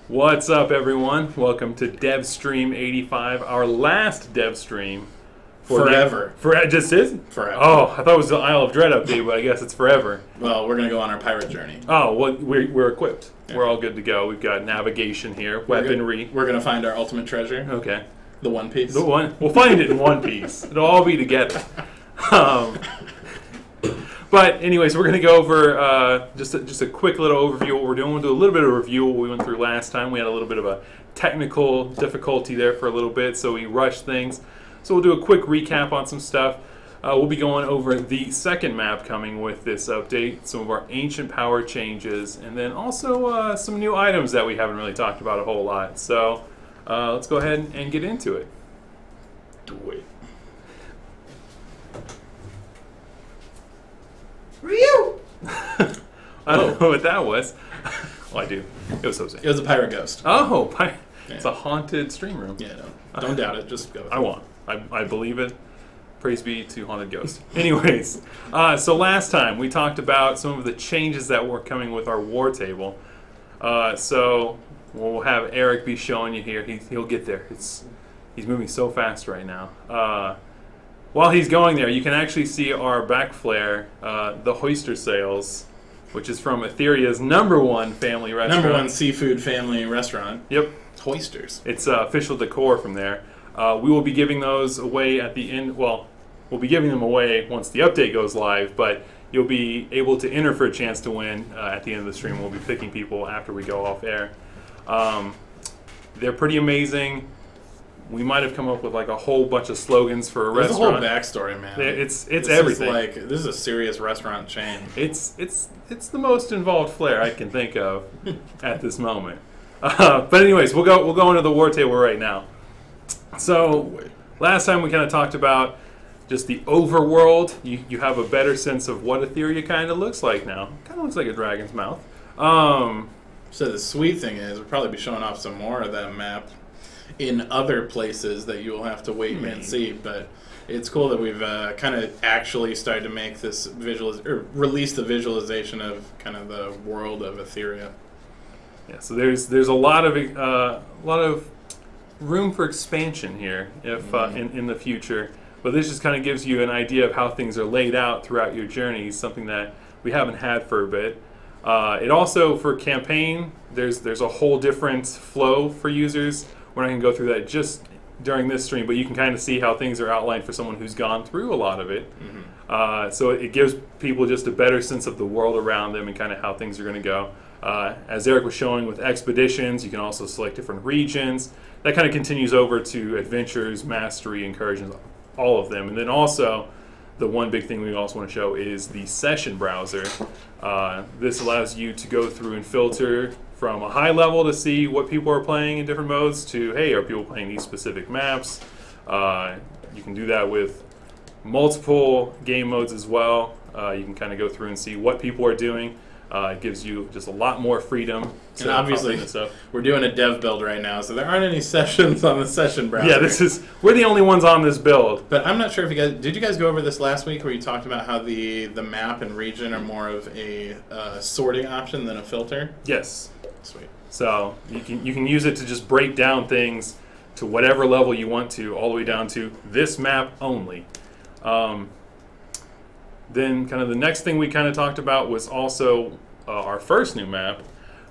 What's up, everyone? Welcome to Devstream 85, our last Devstream. Forever. Just is? Forever. Oh, I thought it was the Isle of Dread update, but I guess it's forever. Well, we're going to go on our pirate journey. Oh, well, we're equipped. Yeah. We're all good to go. We've got navigation here, weaponry. We're going to find our ultimate treasure. Okay. The One Piece. The one. We'll find it in one piece. It'll all be together. But anyways, we're going to go over just a quick little overview of what we're doing. We'll do a little bit of a review of what we went through last time. We had a little bit of a technical difficulty there for a little bit, so we rushed things. So we'll do a quick recap on some stuff. We'll be going over the second map coming with this update, some of our ancient power changes, and then also some new items that we haven't really talked about a whole lot. So let's go ahead and get into it. Do it. Ryu! I don't know what that was. Well, I do. It was so sick. It was a pirate ghost. Oh, it's Yeah. a haunted stream room. Yeah, no. Don't doubt it. Just go with it. I won't. I believe it. Praise be to haunted ghosts. Anyways, so last time we talked about some of the changes that were coming with our war table. So we'll have Eric be showing you here. He'll get there. He's moving so fast right now. While he's going there, you can actually see our back flare, the Hoister Sails, which is from Etheria's #1 family restaurant. #1 seafood family restaurant. Yep. Hoisters. It's official decor from there. We will be giving those away at the end. Well, we'll be giving them away once the update goes live, but you'll be able to enter for a chance to win at the end of the stream. We'll be picking people after we go off air. They're pretty amazing. We might have come up with like a whole bunch of slogans for a restaurant. There's a whole backstory, man. It's this everything. This is a serious restaurant chain. It's the most involved flair I can think of at this moment. But anyways, we'll go into the war table right now. So last time we kind of talked about just the overworld. You have a better sense of what Etheria kind of looks like now. Kind of looks like a dragon's mouth. So the sweet thing is, we'll probably be showing off some more of that map in other places that you'll have to wait and see. But it's cool that we've kind of actually started to make this release the visualization of kind of the world of Etheria. Yeah. So there's a lot of room for expansion here in the future. But this just kind of gives you an idea of how things are laid out throughout your journeys, something that we haven't had for a bit. It also, for campaign, there's a whole different flow for users. We're not going to go through that just during this stream, but you can kind of see how things are outlined for someone who's gone through a lot of it. Mm-hmm. So it gives people just a better sense of the world around them and kind of how things are going to go. As Eric was showing with expeditions, you can also select different regions. That kind of continues over to adventures, mastery, incursions, all of them. And then also, the one big thing we also want to show is the session browser. This allows you to go through and filter from a high level to see what people are playing in different modes to, hey, are people playing these specific maps? You can do that with multiple game modes as well. You can kind of go through and see what people are doing. It gives you just a lot more freedom. And obviously, we're doing a dev build right now, so there aren't any sessions on the session browser. Yeah, we're the only ones on this build. But I'm not sure if did you guys go over this last week where you talked about how the map and region are more of a sorting option than a filter? Yes. Sweet. So you can use it to just break down things to whatever level you want to, all the way down to this map only. Then kind of the next thing we kind of talked about was also our first new map,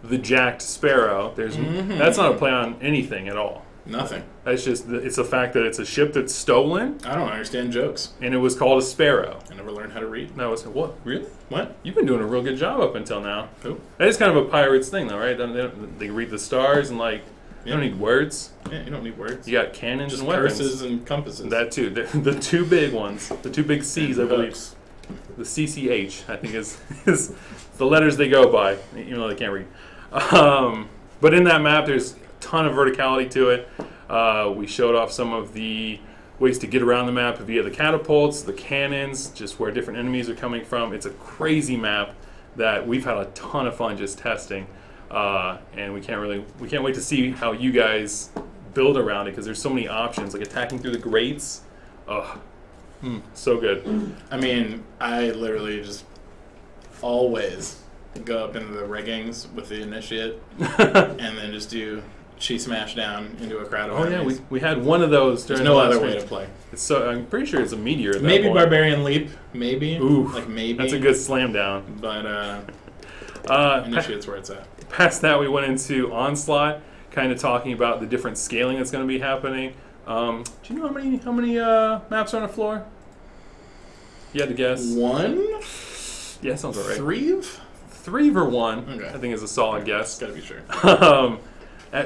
the Jacked Sparrow. That's not a play on anything at all. Nothing. That's just it's the fact that it's a ship that's stolen. I don't understand jokes. And it was called a Sparrow. I never learned how to read. No, it's what? Really? What? You've been doing a real good job up until now. Who? That is kind of a pirate's thing, though, right? They read the stars and you don't need words. Yeah, you don't need words. You got cannons just and weapons. Curses and compasses. That too. The two big ones. The two big C's, I believe. The CCH, I think, is the letters they go by, even though they can't read. But in that map, there's a ton of verticality to it. We showed off some of the ways to get around the map via the catapults, the cannons, just where different enemies are coming from. It's a crazy map that we've had a ton of fun just testing, and we can't wait to see how you guys build around it, because there's so many options, like attacking through the grates. Ugh. So good. I mean, I literally just always go up into the riggings with the initiate, and then just do chi smash down into a crowd of enemies. We had one of those during There's no other way to play. So I'm pretty sure it's a meteor at that Maybe point. Barbarian Leap, maybe. Ooh, like maybe. That's a good slam down. But initiate's where it's at. Past that, we went into Onslaught, kind of talking about the different scaling that's going to be happening. Do you know how many maps are on a floor? You had to guess. 1? Yeah, sounds about right. 3? 3 for 1. Okay. I think is a solid guess. Gotta be sure.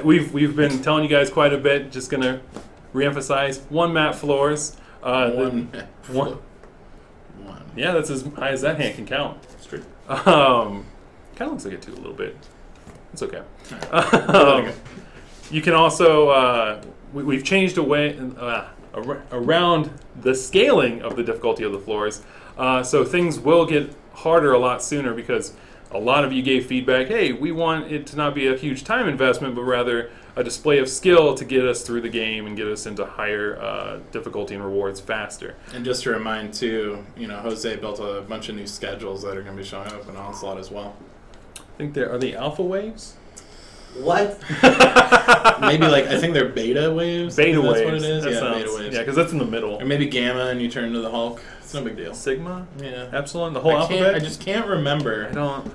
We've been telling you guys quite a bit. Just gonna reemphasize 1 map floors. One. Yeah, that's as high as that hand can count. That's true. Kind of looks like it too a little bit. It's okay. You can also we've changed away around the scaling of the difficulty of the floors, so things will get harder a lot sooner because a lot of you gave feedback. Hey, we want it to not be a huge time investment, but rather a display of skill to get us through the game and get us into higher difficulty and rewards faster. And just to remind too, Jose built a bunch of new schedules that are going to be showing up in Onslaught as well. I think are they alpha waves? What? Maybe I think they're beta waves. Beta waves. That's what it is. Beta waves. Yeah, because that's in the middle. Or maybe gamma and you turn into the Hulk. It's no big deal. Sigma? Yeah. Epsilon? The whole alphabet? I just can't remember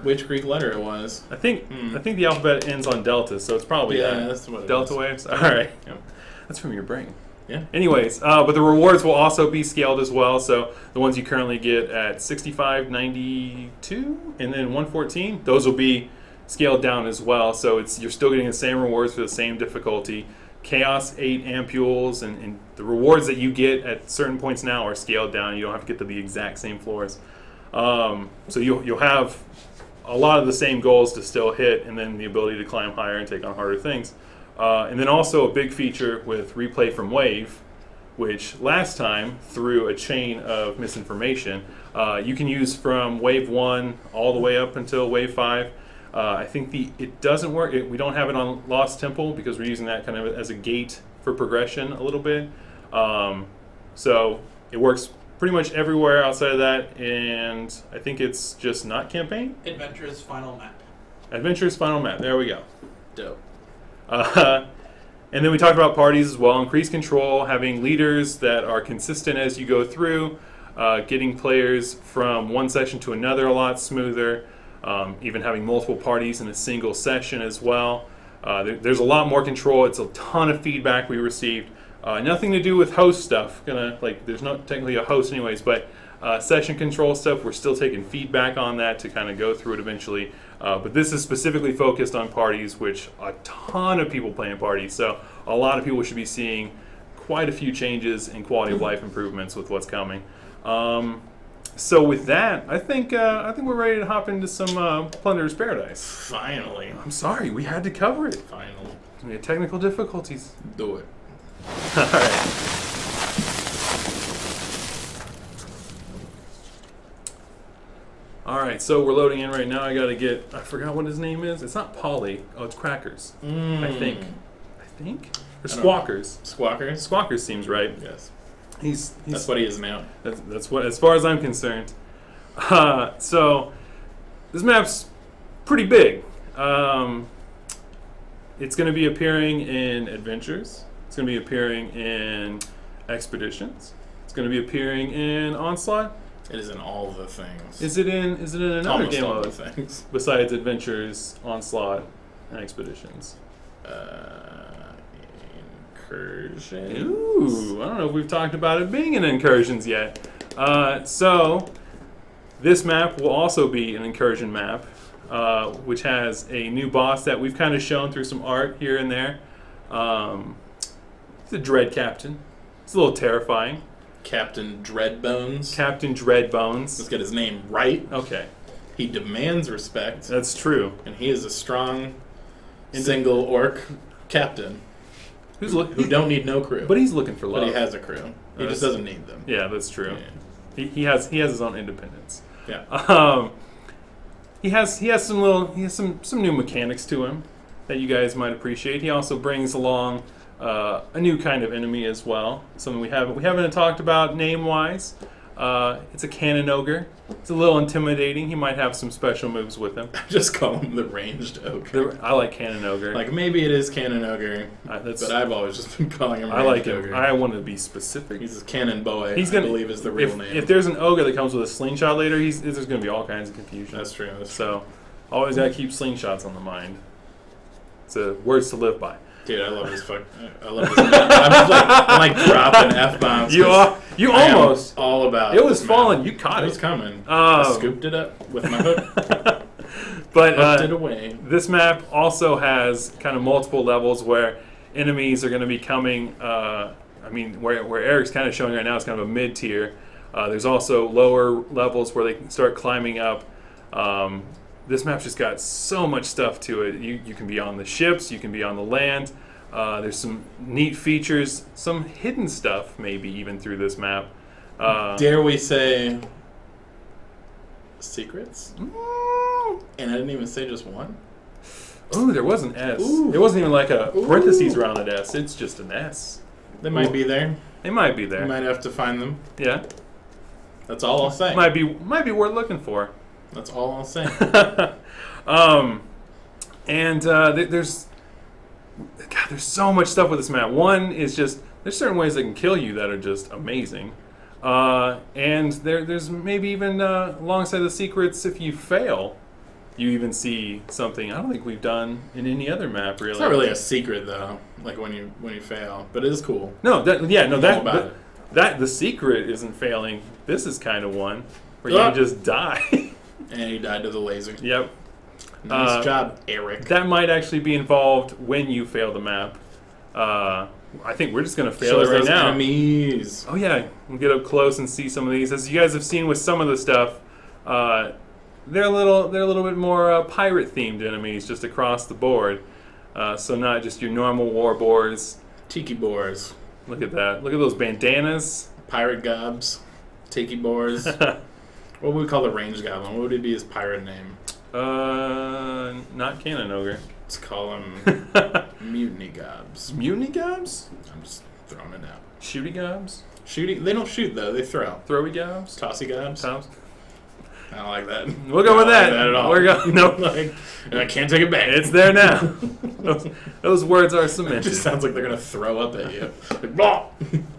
which Greek letter it was. I think the alphabet ends on delta, so it's probably that's what it delta is. waves. All right. Yep. That's from your brain. Yeah. Anyways, but the rewards will also be scaled as well. So the ones you currently get at 65, 92, and then 114, those will be scaled down as well. So you're still getting the same rewards for the same difficulty. Chaos 8 ampules and the rewards that you get at certain points now are scaled down. You don't have to get to the exact same floors. So you'll have a lot of the same goals to still hit, and then the ability to climb higher and take on harder things. And then also a big feature with replay from Wave, which last time, through a chain of misinformation, you can use from Wave 1 all the way up until Wave 5. I think it doesn't work. We don't have it on Lost Temple because we're using that kind of as a gate for progression a little bit. So it works pretty much everywhere outside of that, and I think it's just not campaign. Adventure's final map. Adventure's final map. There we go. Dope. And then we talked about parties as well. Increased control, having leaders that are consistent as you go through, getting players from one session to another a lot smoother. Even having multiple parties in a single session as well. There's a lot more control. It's a ton of feedback we received. Nothing to do with host stuff. There's not technically a host anyways, but session control stuff, we're still taking feedback on that to kind of go through it eventually. But this is specifically focused on parties, which a ton of people play in parties. So a lot of people should be seeing quite a few changes and quality of life improvements with what's coming. So with that, I think we're ready to hop into some Plunderer's Paradise. Finally. I'm sorry, we had to cover it. Finally. We had technical difficulties. Do it. All right. All right, so we're loading in right now. I forgot what his name is. It's not Polly. Oh, it's Crackers. I think. Or Squawkers. Squawkers? Squawkers seems right. Yes. That's what he is now. That's what, as far as I'm concerned. So this map's pretty big. It's going to be appearing in adventures. It's going to be appearing in expeditions. It's going to be appearing in Onslaught. It is in all the things. Is it in another game all mode the things besides adventures, Onslaught, and expeditions? Incursions. Ooh, I don't know if we've talked about it being in incursions yet. So this map will also be an incursion map, which has a new boss that we've kind of shown through some art here and there. He's a Dread Captain. It's a little terrifying. Captain Dreadbones. Captain Dreadbones. Let's get his name right. Okay. He demands respect. That's true. And he is a strong single orc captain. Who don't need no crew. But he's looking for love. But he has a crew. He just doesn't need them. Yeah, that's true. Yeah. He has his own independence. Yeah. He has some new mechanics to him that you guys might appreciate. He also brings along a new kind of enemy as well. Something we haven't talked about name wise. It's a cannon ogre. It's a little intimidating. He might have some special moves with him. Just call him the ranged ogre. I like cannon ogre. Like maybe it is cannon ogre, but I've always just been calling him. I like him. Ogre. I want to be specific. He's a cannon boy. I believe is the real name. If there's an ogre that comes with a slingshot later, there's going to be all kinds of confusion. That's true. So always got to keep slingshots on the mind. It's words to live by. Dude, I love this I love this. I'm like dropping F-bombs. You almost. All about it. Was falling. You caught it. It was coming. I scooped it up with my hook. But hooked it away. This map also has kind of multiple levels where enemies are going to be coming. I mean, where Eric's kind of showing right now is kind of a mid-tier. There's also lower levels where they can start climbing up. This map's just got so much stuff to it. You can be on the ships, you can be on the land. There's some neat features, some hidden stuff maybe even through this map. Dare we say secrets? And I didn't even say just one. Ooh, there was an S. Ooh. There wasn't even like a parentheses around an S. It's just an S. They might be there. They might be there. You might have to find them. Yeah. That's all I'll say. Might be worth looking for. That's all I'll say. There's so much stuff with this map. One is just there's certain ways they can kill you that are just amazing, and there's maybe even alongside the secrets, if you fail, you even see something I don't think we've done in any other map really. It's not really a secret though, like when you fail, but it is cool. The secret isn't failing. This is kind of one where you can just die. And he died to the laser. Yep. Nice job, Eric. That might actually be involved when you fail the map. I think we're just going to fail it right now. Enemies. Oh yeah, we'll get up close and see some of these. As you guys have seen with some of the stuff, they're a little bit more pirate themed enemies just across the board. So not just your normal war boars. Tiki boars. Look at that. Look at those bandanas. Pirate gobs. Tiki boars. What would we call the ranged goblin? What would be his pirate name? Not cannon ogre. Let's call him mutiny gobs. Mutiny gobs? I'm just throwing it out. Shooty gobs? Shooty? They don't shoot though. They throw. Throwy gobs? Tossy gobs? I don't like that. We'll go with that. Like that at all. We're going. No, I can't take it back. It's there now. those words are cemented. It just sounds like they're gonna throw up at you. Like, blah!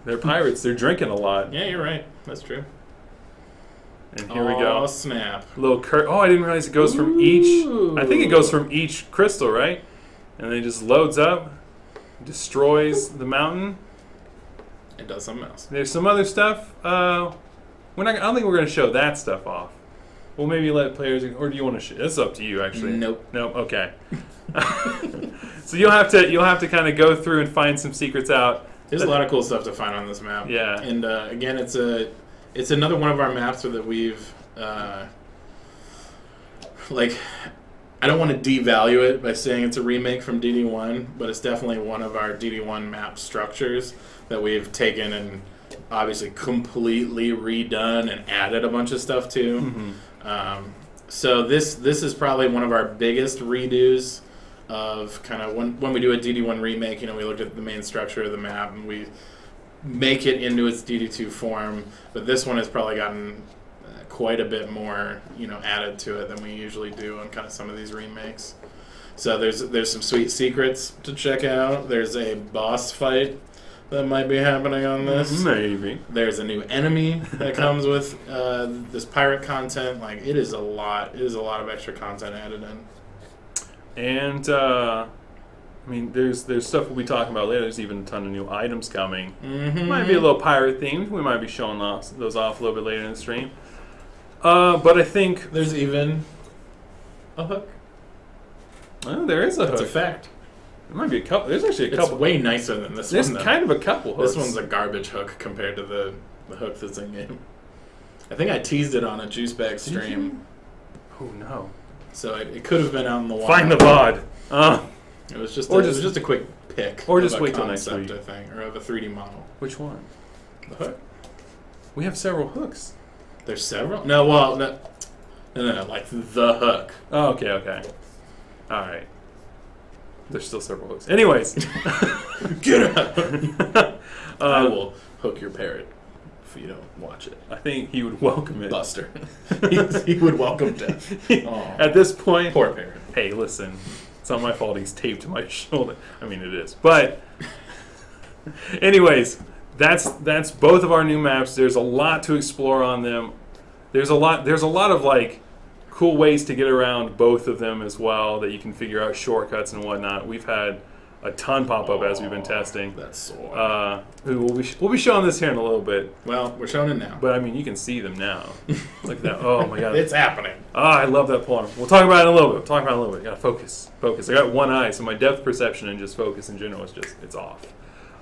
They're pirates. They're drinking a lot. Yeah, you're right. That's true. And here we go. Oh, snap. Little I didn't realize it goes from each. I think it goes from each crystal, right? And then it just loads up, destroys the mountain. It does something else. There's some other stuff. I don't think we're going to show that stuff off. We'll maybe let players, or do you want to show? It's up to you, actually. Nope. Okay. So you'll have to kind of go through and find some secrets out. There's a lot of cool stuff to find on this map. Yeah. And again, it's another one of our maps that we've I don't want to devalue it by saying it's a remake from DD1, but it's definitely one of our DD1 map structures that we've taken and obviously completely redone and added a bunch of stuff to. Mm-hmm. So this is probably one of our biggest redos of kind of when we do a DD1 remake. We look at the main structure of the map and we make it into its DD2 form, but this one has probably gotten quite a bit more, added to it than we usually do on kind of some of these remakes. So there's some sweet secrets to check out. There's a boss fight that might be happening on this. Maybe. There's a new enemy that comes with this pirate content. Like it is a lot. It is a lot of extra content added in. And there's stuff we'll be talking about later. There's even a ton of new items coming. Mm-hmm. Might be a little pirate themed. We might be showing those off a little bit later in the stream. But I think there's even a hook. Oh, there is a hook. That's a fact. There might be a couple. There's actually a couple. It's way nicer than this there's one. There's kind of a couple hooks. This one's a garbage hook compared to the hook that's in game. I think I teased it on a juice bag stream. Oh no! So it could have been out in the wild. Find the VOD. It was just a quick pick. Or just wait till next week. I think, or of a 3D model. Which one? The hook. We have several hooks. There's several? No, like the hook. Oh, okay. All right. There's still several hooks. Anyways. Get out. I will hook your parrot if you don't watch it. I think he would welcome it. Buster. he would welcome death. Oh, At this point, poor parent. hey, listen, it's not my fault he's taped to my shoulder. I mean, it is. But anyways, that's both of our new maps. There's a lot to explore on them. There's a lot of like cool ways to get around both of them as well that you can figure out shortcuts and whatnot. We've had a ton pop up as we've been testing. That's sore. We'll be showing this here in a little bit. Well, we're showing it now. But I mean, you can see them now. Look at that. Oh my god. It's happening. Oh, I love that plumber. We'll talk about it in a little bit. Gotta focus. I got one eye, so my depth perception and just focus in general is it's off.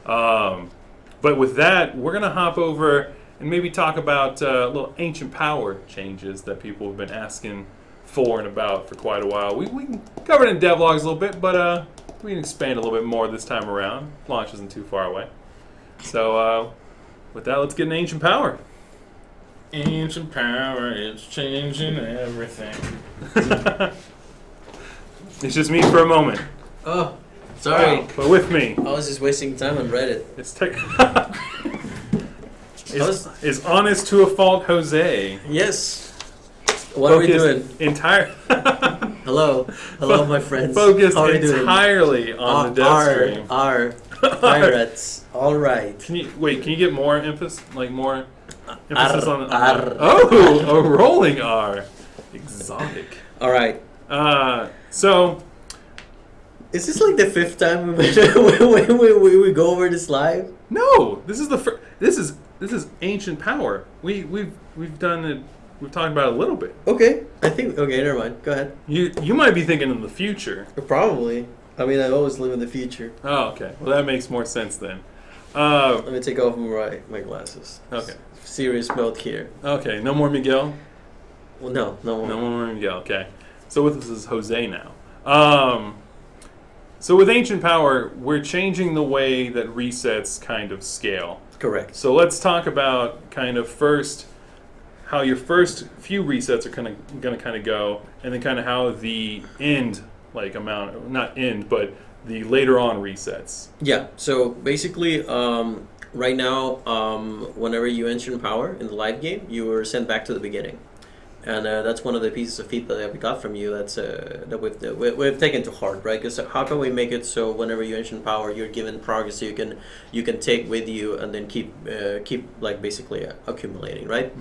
But with that, we're gonna hop over and maybe talk about little ancient power changes that people have been asking for and about for quite a while. We covered it in devlogs a little bit, but we can expand a little bit more this time around. Launch isn't too far away. So with that, let's get an ancient power. Ancient power is changing everything. It's just me for a moment. Oh, sorry. Wow, but with me. I was just wasting time on Reddit. It's is honest to a fault, Jose. Yes. What are we doing? Hello, my friends. Focused How are we doing? entirely on the Devstream. Our pirates. All right. Can you get more emphasis, more emphasis on R. Oh, a rolling R. Exotic. All right. So. Is this like the 5th time we go over this live? No, this is the this is ancient power. We've done it. We've talked about it a little bit. Okay, never mind. Go ahead. You might be thinking in the future. Probably. I mean, I always live in the future. Oh, okay. Well, that makes more sense then. Let me take off my glasses. Okay. Serious mode here. Okay, no more Miguel? Well, no more. No more Miguel, okay. So with us is Jose now. So with Ancient Power, we're changing the way that resets kind of scale. Correct. So let's talk about kind of first how your first few resets are going to kind of go, and then kind of how the end amount, not end, but the later on resets. Yeah. So basically, right now, whenever you enter in power in the live game, you are sent back to the beginning, and that's one of the pieces of feedback that we got from you. That's that we've taken to heart, right? Because how can we make it so whenever you enter in power, you're given progress so you can take with you and then keep basically accumulating, right?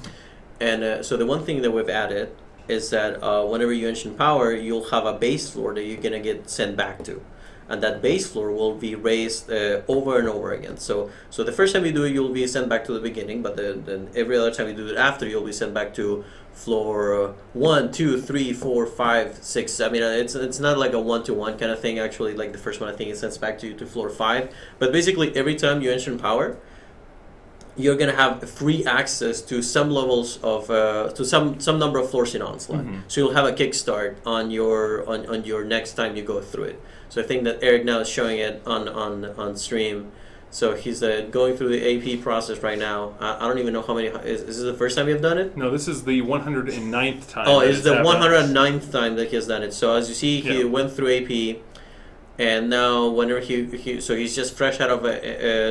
And so the one thing that we've added is that whenever you enter in power, you'll have a base floor that you're gonna get sent back to. And that base floor will be raised over and over again. So the first time you do it, you'll be sent back to the beginning, but then every other time you do it after, you'll be sent back to floor 1, 2, 3, 4, 5, 6. I mean, it's not like a 1-to-1 kind of thing. Actually, like the first one, I think it sends back to you to floor 5. But basically, every time you enter in power, you're gonna have free access to some levels of to some number of floors in Onslaught. Mm-hmm. So you'll have a kickstart on your next time you go through it. So I think that Eric now is showing it on stream. So he's going through the AP process right now. I don't even know how many. Is this the first time you've done it? No, this is the 109th time. Oh, it's the 109th time that he has done it. So as you see, he went through AP. And now, whenever so he's just fresh out of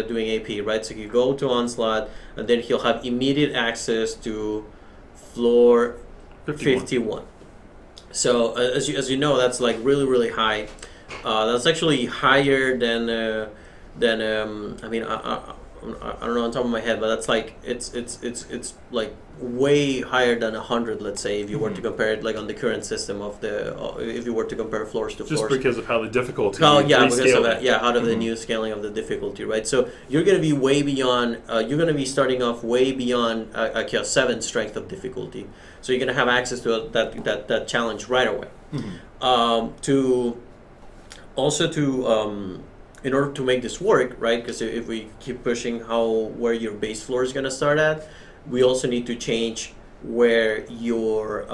doing AP, right? So you go to Onslaught, and then he'll have immediate access to floor 51. So as you know, that's like really high. That's actually higher than I mean I don't know on top of my head, but that's like it's like way higher than 100. Let's say if you were to compare it like on the current system of if you were to compare floors to floors. Just because of how the difficulty. Oh yeah, because of that. Yeah, out of the new scaling of the difficulty, right? So you're going to be way beyond. You're going to be starting off way beyond a 7 strength of difficulty. So you're going to have access to that challenge right away. In order to make this work, right? Because if we keep pushing where your base floor is going to start at, we also need to change where your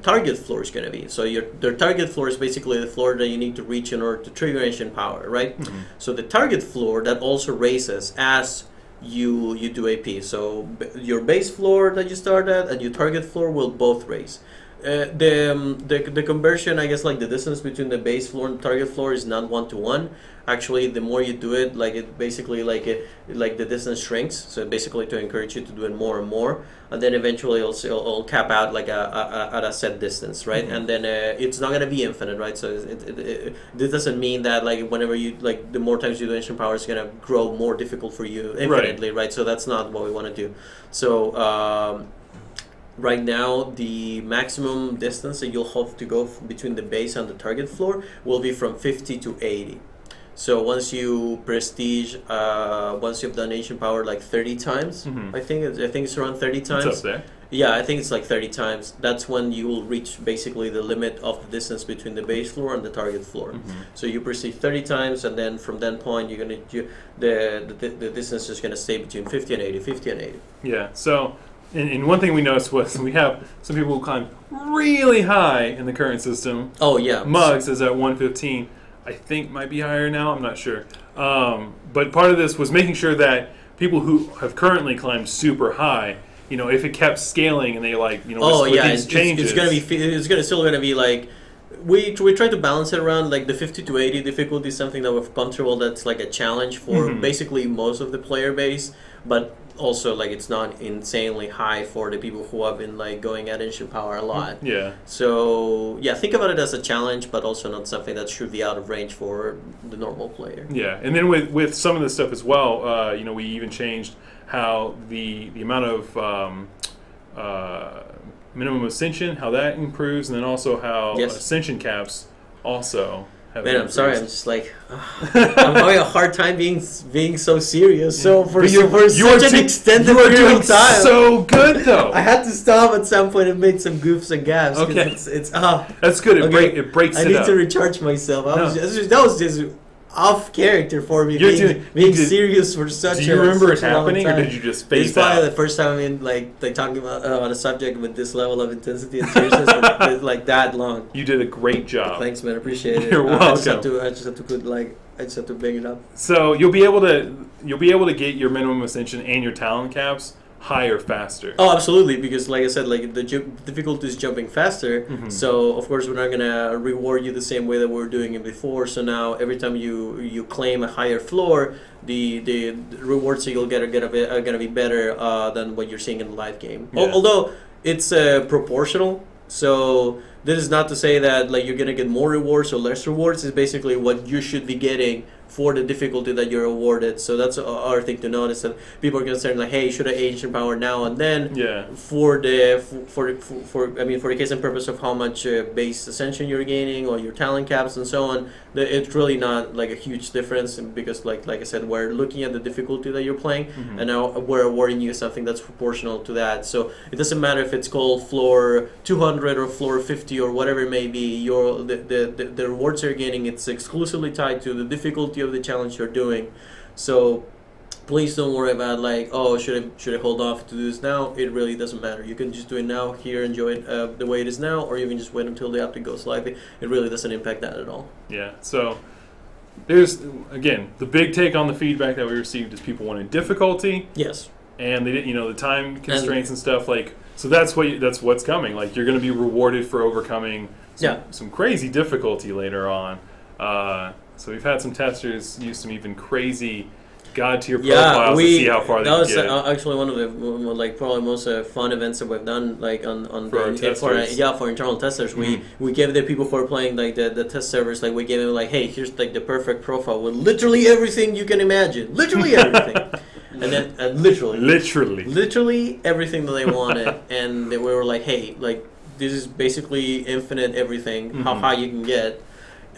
target floor is going to be. So your target floor is basically the floor that you need to reach in order to trigger ancient power, right? Mm-hmm. So the target floor that also raises as you do AP. So your base floor that you start at and your target floor will both raise. The conversion, I guess, like the distance between the base floor and target floor is not 1-to-1. Actually, the more you do it, like it basically like the distance shrinks. So basically, to encourage you to do it more and more, and then eventually it'll cap out like at a set distance, right? Mm-hmm. And then it's not gonna be infinite, right? So this doesn't mean that like whenever you like the more times you do ancient power, it's gonna grow more difficult for you infinitely, right? So that's not what we want to do. So. Right now, the maximum distance that you'll have to go between the base and the target floor will be from 50 to 80. So once you prestige, once you've done ancient power like 30 times, I think it's around 30 times. It's up there. Yeah, I think it's like 30 times. That's when you will reach basically the limit of the distance between the base floor and the target floor. So you prestige 30 times, and then from that point, the distance is gonna stay between 50 and 80, 50 and 80. Yeah. So. And one thing we noticed was we have some people who climb really high in the current system. Oh, yeah. Muggs is at 115. I think might be higher now. I'm not sure. But part of this was making sure that people who have currently climbed super high, you know, if it kept scaling and they like, you know, with these changes. It's still gonna be like. We try to balance it around like the 50 to 80 difficulty is something that we're comfortable. That's like a challenge for basically most of the player base, but also like it's not insanely high for the people who have been like going at ancient power a lot. Yeah. So yeah, think about it as a challenge, but also not something that should be out of range for the normal player. Yeah, and then with some of this stuff as well, you know, we even changed how the amount of minimum ascension, how that improves, and then also how ascension caps also have Man, I'm increased. sorry, I'm just like I'm having a hard time being so serious. So for such an extended period of time, so good though. I had to stop at some point and make some goofs and gaps. Okay, it's that's good. It breaks it up. I need to recharge myself. That was just off character for me, being serious for such a long time. Do you remember it happening, or did you just face It's probably the first time in like talking about on a subject with this level of intensity and seriousness for like that long. You did a great job. Thanks, man. Appreciate it. You're welcome. I just had to bring it up. So you'll be able to get your minimum ascension and your talent caps higher faster. Oh, absolutely, because like I said, like the difficulty is jumping faster, so of course we're not gonna reward you the same way that we were doing it before. So now every time you claim a higher floor, the rewards that you'll get are gonna be better than what you're seeing in the live game. Yeah. Although it's proportional. So this is not to say that like you're gonna get more rewards or less rewards. It's basically what you should be getting for the difficulty that you're awarded. So that's our thing to notice, that people are concerned like, hey, should I ancient power now and then? Yeah. For the case and purpose of how much base ascension you're gaining or your talent caps and so on, it's really not like a huge difference, because like I said, we're looking at the difficulty that you're playing, and now we're awarding you something that's proportional to that. So it doesn't matter if it's called floor 200 or floor 50 or whatever it may be. The rewards you're gaining, it's exclusively tied to the difficulty of the challenge you're doing. So please don't worry about like, oh, should I hold off to do this now? It really doesn't matter. You can just do it now, here, enjoy it the way it is now, or you can just wait until the update goes live. It really doesn't impact that at all. Yeah. So there's, again, the big take on the feedback that we received is people wanted difficulty. Yes. And they didn't, you know, the time constraints and stuff, like, so that's what's coming. Like, you're going to be rewarded for overcoming some crazy difficulty later on. So we've had some testers use some even crazy god-tier profiles to see how far they can get. That was actually one of the like probably most fun events that we've done, like for internal testers. We gave the people who are playing like the test servers, like we gave them like, hey, here's like the perfect profile with literally everything you can imagine, literally everything. And then literally everything that they wanted, and we were like, hey, like this is basically infinite everything, how high you can get.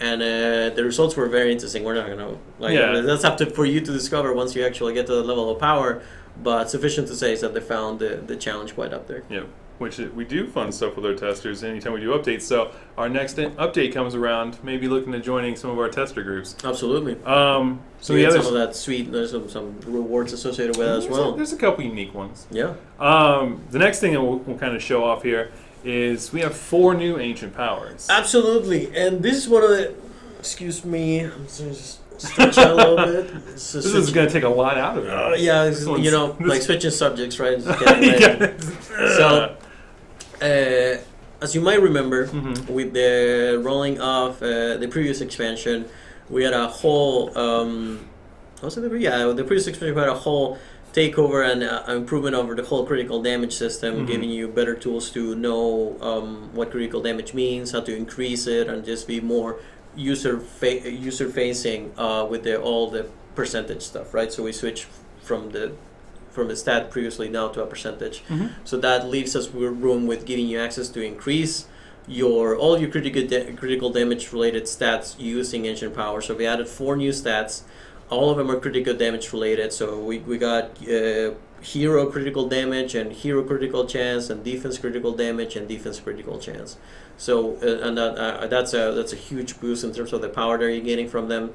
And the results were very interesting. We're not gonna that's up for you to discover once you actually get to the level of power. But sufficient to say is that they found the challenge quite up there. Yeah, which we do fun stuff with our testers anytime we do updates. So our next update comes around, maybe looking at joining some of our tester groups. Absolutely. So some of that sweet. There's some rewards associated with it as well. There's a couple unique ones. Yeah. The next thing that we'll kind of show off here is we have 4 new ancient powers. Absolutely, and this is one of the. Excuse me, I'm just stretch out a little bit. This is going to take a lot out of it. Like switching subjects, right? So, as you might remember, Mm-hmm. with the rolling of the previous expansion, we had a whole. Was it the previous expansion had a whole takeover and improvement over the whole critical damage system, giving you better tools to know what critical damage means, how to increase it, and just be more user facing with all the percentage stuff, right? So we switched from the stat previously now to a percentage. So that leaves us with room with giving you access to increase all your critical damage related stats using Ancient Power. So we added 4 new stats. All of them are critical damage related. So we got hero critical damage and hero critical chance and defense critical damage and defense critical chance. So and that's a huge boost in terms of the power that you're getting from them.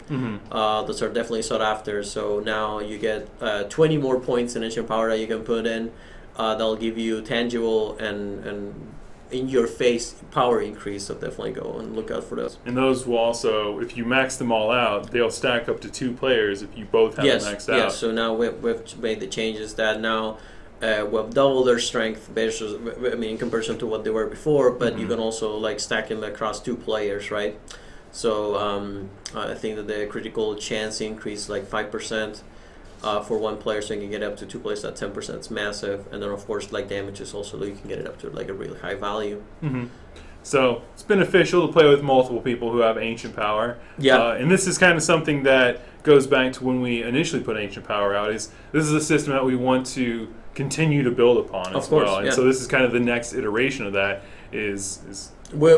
Those are definitely sought after. So now you get 20 more points in Ancient Power that you can put in. That'll give you tangible and in your face power increase. So definitely go and look out for those. And those will also, if you max them all out, they'll stack up to 2 players if you both have them maxed out. Yes. So now we've made the changes that now we've doubled their strength versus, in comparison to what they were before. But you can also like stack them across 2 players, right? So I think that the critical chance increase like 5%. For 1 player, so you can get up to 2 players at 10%. It's massive, and then of course, like damages also, you can get it up to like a really high value. So it's beneficial to play with multiple people who have Ancient Power. Yeah, and this is kind of something that goes back to when we initially put Ancient Power out. This is a system that we want to continue to build upon as well. And so this is kind of the next iteration of that. We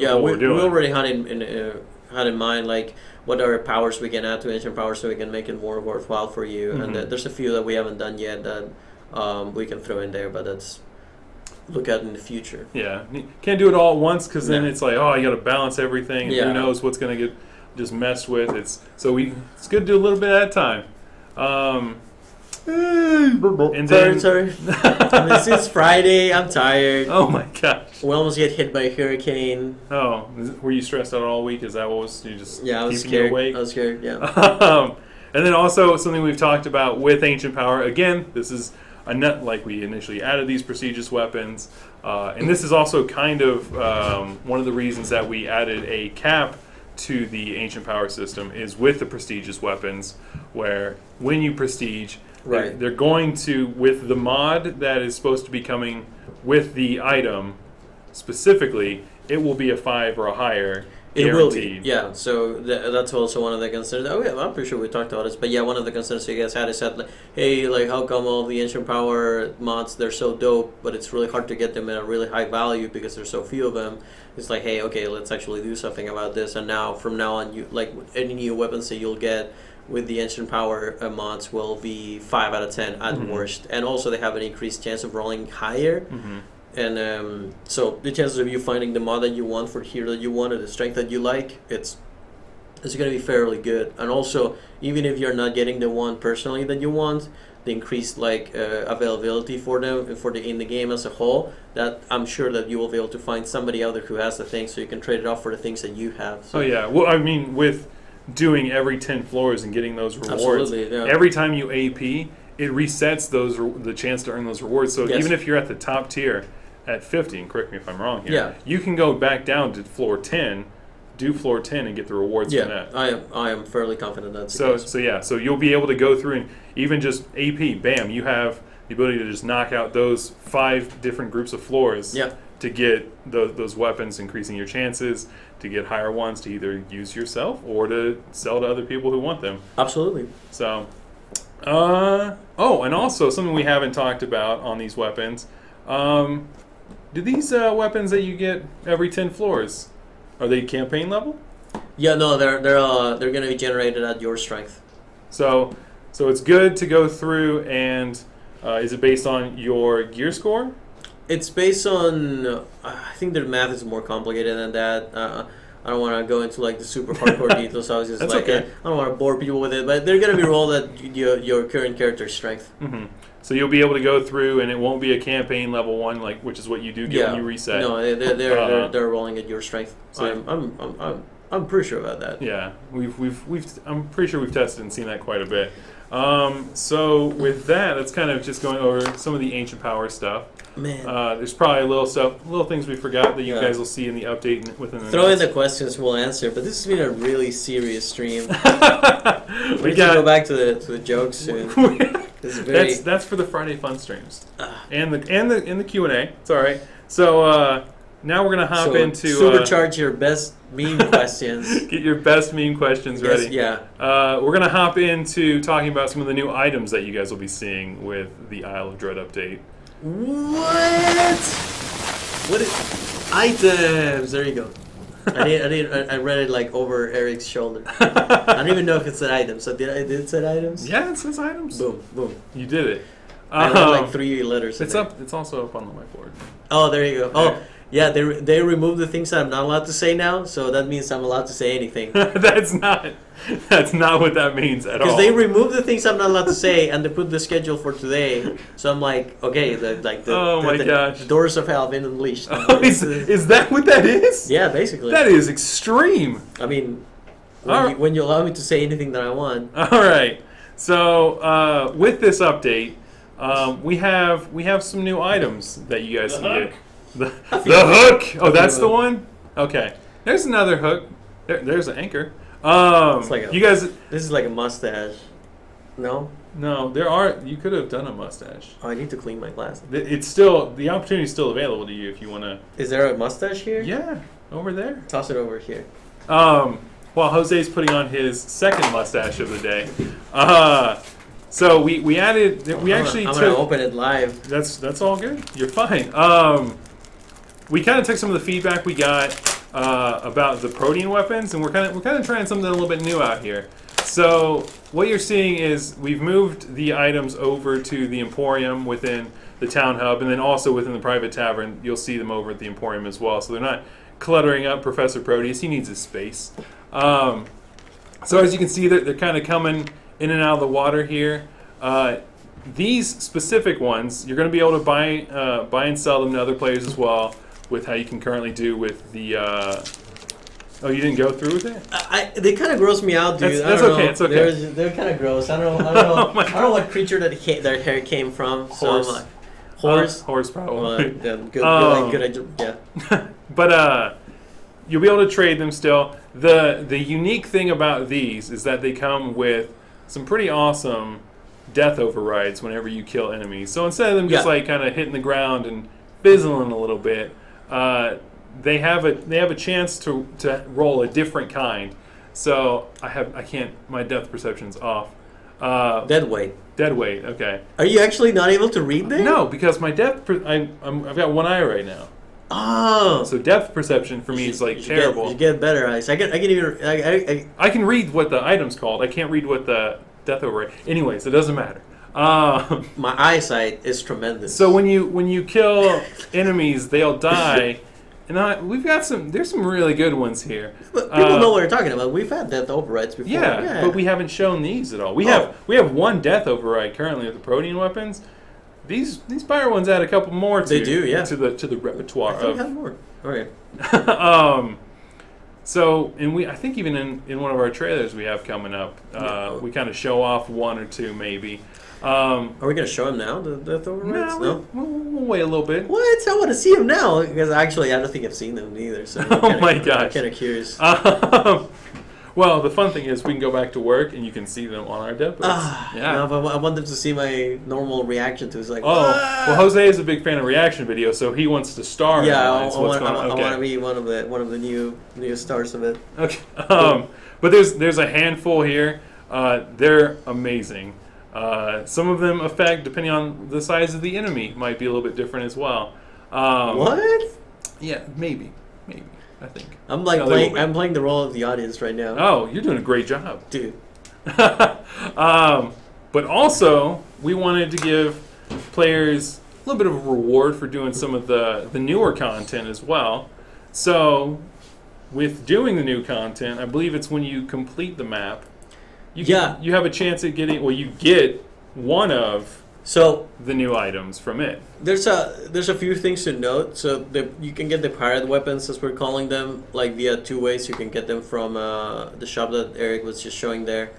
already had in mind like what are powers we can add to Ancient Power so we can make it more worthwhile for you. And there's a few that we haven't done yet that we can throw in there, but that's look at in the future. Yeah, can't do it all at once because then it's like, oh, you got to balance everything. And who knows what's going to get just messed with? It's good to do a little bit at a time. And sorry. This is Friday. I'm tired. Oh my gosh. We almost get hit by a hurricane. Oh, were you stressed out all week? Is that what was you just? Yeah, I was keeping scared. You awake? I was scared. Yeah. And then also something we've talked about with Ancient Power. Again, this is a nut like we initially added these prestigious weapons, and this is also kind of one of the reasons that we added a cap to the Ancient Power system is with the prestigious weapons, where when you prestige, they're going to, with the mod that is supposed to be coming with the item specifically, it will be a 5 or a higher. It will be, yeah. So that's also one of the concerns. Oh yeah, I'm pretty sure we talked about this, but yeah, one of the concerns you guys had is that, like, hey, like, how come all the Ancient Power mods, they're so dope, but it's really hard to get them at a really high value because there's so few of them. It's like, hey, okay, let's actually do something about this. And now, from now on, you like any new weapons that you'll get with the Ancient Power mods will be 5 out of 10 at worst, and also they have an increased chance of rolling higher. And so the chances of you finding the mod that you want for the hero that you want or the strength that you like, it's going to be fairly good. And also, even if you're not getting the one personally that you want, the increased like availability for them in the game as a whole, that I'm sure that you will be able to find somebody out there who has the thing, so you can trade it off for the things that you have. So. Oh yeah, well, I mean, with doing every 10 floors and getting those rewards, every time you AP, it resets the chance to earn those rewards. So even if you're at the top tier at 50, and correct me if I'm wrong here, you can go back down to floor 10, do floor 10, and get the rewards from that. I am fairly confident that's the case. So you'll be able to go through and even just AP, bam, you have the ability to just knock out those 5 different groups of floors to get those weapons, increasing your chances to get higher ones to either use yourself or to sell to other people who want them. Absolutely. So, and also something we haven't talked about on these weapons. Do these weapons that you get every 10 floors, are they campaign level? Yeah, no, they're going to be generated at your strength. So it's good to go through, and is it based on your gear score? It's based on, I think their math is more complicated than that. I don't want to go into like the super hardcore details. So I was just I don't want to bore people with it, but they're going to be rolled at your current character's strength. So you'll be able to go through, and it won't be a campaign level 1, which is what you do get when you reset. No, they're rolling at your strength. So I'm pretty sure about that. Yeah, I'm pretty sure we've tested and seen that quite a bit. So with that, that's kind of just going over some of the ancient power stuff. Man. There's probably little things we forgot that you guys will see in the update within the Throw in notes. the questions, we'll answer. But this has been a really serious stream. We need to go back to the jokes soon. This is very... That's for the Friday fun streams and the Q&A. It's all right. So now we're gonna hop into supercharge your best meme questions. Get your best meme questions ready. Yeah. We're gonna hop into talking about some of the new items that you guys will be seeing with the Isle of Dread update. What items? There you go. I read it like over Eric's shoulder. I don't even know if it said items. So did it say items? Yeah, it says items. Boom, boom. You did it. I read like 3 letters. It's up. It's also up on the whiteboard. Oh, there you go. Oh, yeah. They removed the things that I'm not allowed to say now. So that means I'm allowed to say anything. That's not what that means at all. Because they removed the things I'm not allowed to say, and they put the schedule for today. So I'm like, okay, the doors of hell have been unleashed. Oh, is that what that is? Yeah, basically. That is extreme. I mean, when you allow me to say anything that I want. All right. So with this update, we have some new items that you guys can get. The hook. Oh, that's the one. Okay. There's another hook. There's an anchor. It's like you guys. This is like a mustache. No. No, there are. You could have done a mustache. Oh, I need to clean my glasses. It's still the opportunity is still available to you if you want to. Is there a mustache here? Yeah, over there. Toss it over here. While Jose's putting on his second mustache of the day. So we added. I'm gonna open it live. That's all good. You're fine. We kind of took some of the feedback we got about the protein weapons, and we're kind of trying something a little bit new out here. So what you're seeing is we've moved the items over to the Emporium within the Town Hub, and then also within the private tavern. You'll see them over at the Emporium as well. So they're not cluttering up Professor Proteus. He needs his space. So as you can see, they're kind of coming in and out of the water here. These specific ones, you're going to be able to buy and sell them to other players as well, with how you can currently do with the... Oh, you didn't go through with it? They kind of gross me out, dude. That's okay. It's okay. They're kind of gross. I don't know. I don't know what creature their hair came from. Horse. So I'm like, horse. Horse, probably. Good. Yeah. But you'll be able to trade them still. The unique thing about these is that they come with some pretty awesome death overrides whenever you kill enemies. So instead of them just like kind of hitting the ground and fizzling a little bit, they have a chance to roll a different kind. So my depth perception's off. Dead weight. Dead weight. Okay. Are you actually not able to read there? No, because my depth. I've got one eye right now. Oh. So depth perception for me is like terrible. You get better eyes. I can read what the item's called. I can't read what the death override. Anyways, it doesn't matter. My eyesight is tremendous. So when you kill enemies, they'll die. And we've got there's some really good ones here. But people know what we're talking about. We've had death overrides before. Yeah, but we haven't shown these at all. We have one death override currently with the protein weapons. These fire ones add a couple more. To the repertoire. I have more. Okay. So I think even in one of our trailers we have coming up, we kind of show off one or two maybe. Are we going to show them now, the death overrides? No, we'll wait a little bit. What? I want to see them now, because actually I don't think I've seen them either. So oh my gosh. I'm kind of curious. Well, the fun thing is we can go back to work and you can see them on our depots. No, but I want them to see my normal reaction to it. It's like, well, Jose is a big fan of reaction videos, so he wants to star. Yeah, I want to be one of the new stars of it. Okay, but there's a handful here. They're amazing. Some of them affect, depending on the size of the enemy, might be a little bit different as well. What? Yeah, maybe. I think. I'm playing the role of the audience right now. Oh, you're doing a great job, dude. But also, we wanted to give players a little bit of a reward for doing some of the newer content as well. So, with doing the new content, I believe it's when you complete the map. You have a chance at getting. Well, you get one of the new items from it. There's a few things to note. So you can get the pirate weapons, as we're calling them, like via two ways. You can get them from the shop that Eric was just showing there,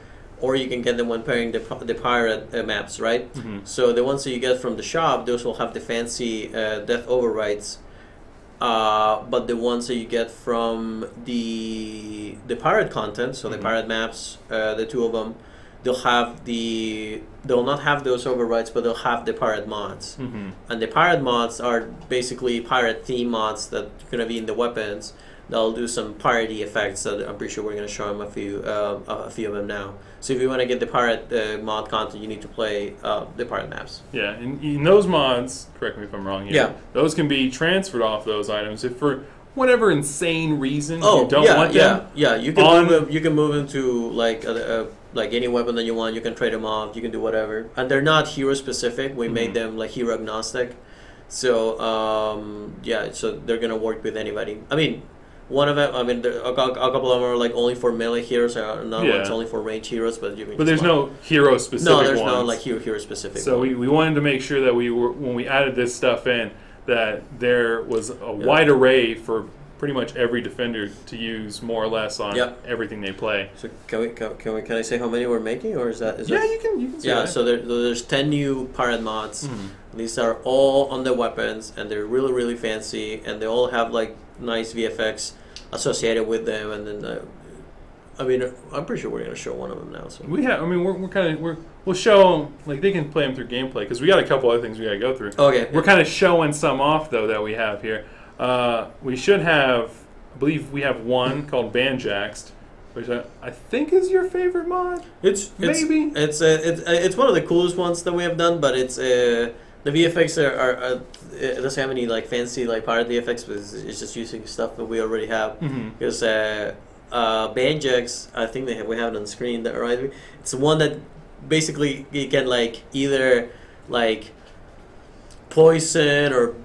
or you can get them when pairing the pirate maps, right? Mm-hmm. So the ones that you get from the shop, those will have the fancy death overrides. But the ones that you get from the pirate content, so the pirate maps, the two of them, they'll not have those overrides, but they'll have the pirate mods. And the pirate mods are basically pirate theme mods that are going to be in the weapons. They'll do some piratey effects that I'm pretty sure we're going to show them a few of them now. So if you want to get the pirate mod content, you need to play the pirate maps. Yeah, and in those mods, correct me if I'm wrong here, yeah, those can be transferred off those items if for whatever insane reason you don't want them. Yeah, you can move them to like any weapon that you want. You can trade them off. You can do whatever, and they're not hero specific. We made them like hero agnostic. So yeah, so they're gonna work with anybody. I mean, one of them. I mean, a couple of them are like only for melee heroes. Another one's only for range heroes. But there's no hero specific. No, there's ones. no like hero specific. So we wanted to make sure that when we added this stuff in, that there was a wide array for pretty much every defender to use more or less on everything they play. So can I say how many we're making, or is that? Yeah, you can. Yeah, so there's 10 new pirate mods. These are all on the weapons, and they're really really fancy, and they all have like nice VFX associated with them. And then I mean, I'm pretty sure we're gonna show one of them now. So we have. I mean, we'll show like they can play them through gameplay because we got a couple other things we gotta go through. Okay. We're kind of showing some off though that we have here. We should have, I believe we have one called Banjaxed, which I think is your favorite mod. It's one of the coolest ones that we have done, but it's the VFX are it doesn't have any like fancy like pirate VFX, but it's just using stuff that we already have. Because Banjax, I think we have it on the screen there, right? It's the one that basically you can like either like poison or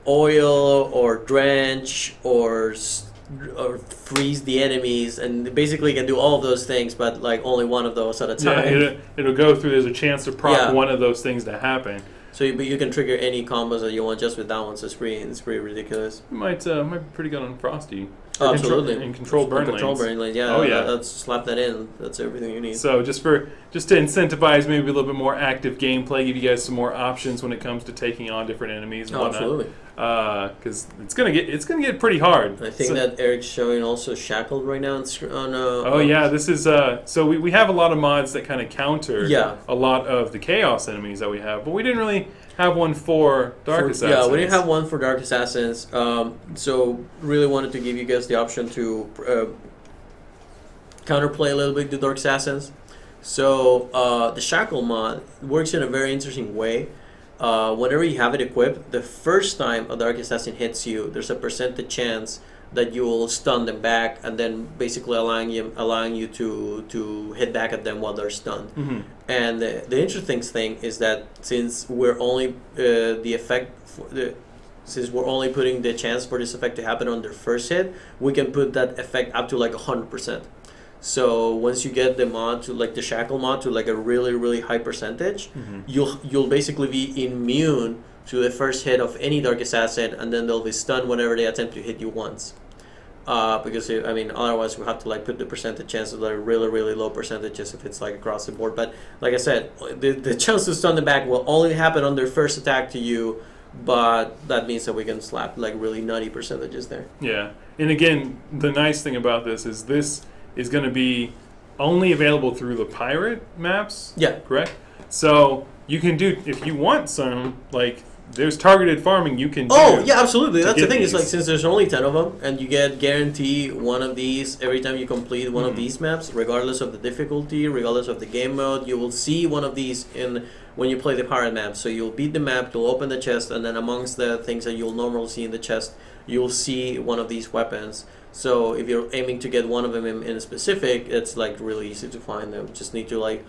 oil or drench or freeze the enemies, and basically you can do all of those things, but like only one of those at a time. Yeah, it'll go through. There's a chance to proc one of those things to happen. So you can trigger any combos that you want just with that one. So it's pretty ridiculous. It might be pretty good on Frosty. Oh, absolutely. And control burn lanes. Yeah. Oh yeah. Let's slap that in. That's everything you need. So just to incentivize maybe a little bit more active gameplay, give you guys some more options when it comes to taking on different enemies and whatnot. Absolutely. Because it's gonna get pretty hard. I think that Eric's showing also Shackle right now on yeah, this is so we have a lot of mods that kind of counter a lot of the chaos enemies that we have, but we didn't really have one for Dark Assassins. Yeah, we didn't have one for Dark Assassins. So really wanted to give you guys the option to counterplay a little bit the Dark Assassins. So the Shackle mod works in a very interesting way. Whenever you have it equipped, the first time a Dark Assassin hits you, there's a percentage chance that you will stun them back, and then basically allowing you to hit back at them while they're stunned. And the interesting thing is that since we're only since we're only putting the chance for this effect to happen on their first hit, we can put that effect up to like 100%. So once you get the mod to like the Shackle mod to like a really really high percentage, you'll basically be immune to the first hit of any Dark Assassin, and then they'll be stunned whenever they attempt to hit you once. Because I mean, otherwise we have to like put the percentage chances that are really really low percentages if it's like across the board. But like I said, the chance to stun them back will only happen on their first attack to you. But that means that we can slap like really nutty percentages there. Yeah, and again, the nice thing about this is going to be only available through the pirate maps. Yeah. Correct? So you can do, if you want some, like, there's targeted farming you can do. Oh, yeah, absolutely. That's the thing. These. Is like, since there's only 10 of them, and you get guaranteed one of these every time you complete one of these maps, regardless of the difficulty, regardless of the game mode, you will see one of these when you play the pirate map. So you'll beat the map, you'll open the chest, and then amongst the things that you'll normally see in the chest, you'll see one of these weapons. So if you're aiming to get one of them in specific, it's like really easy to find them. Just need to like,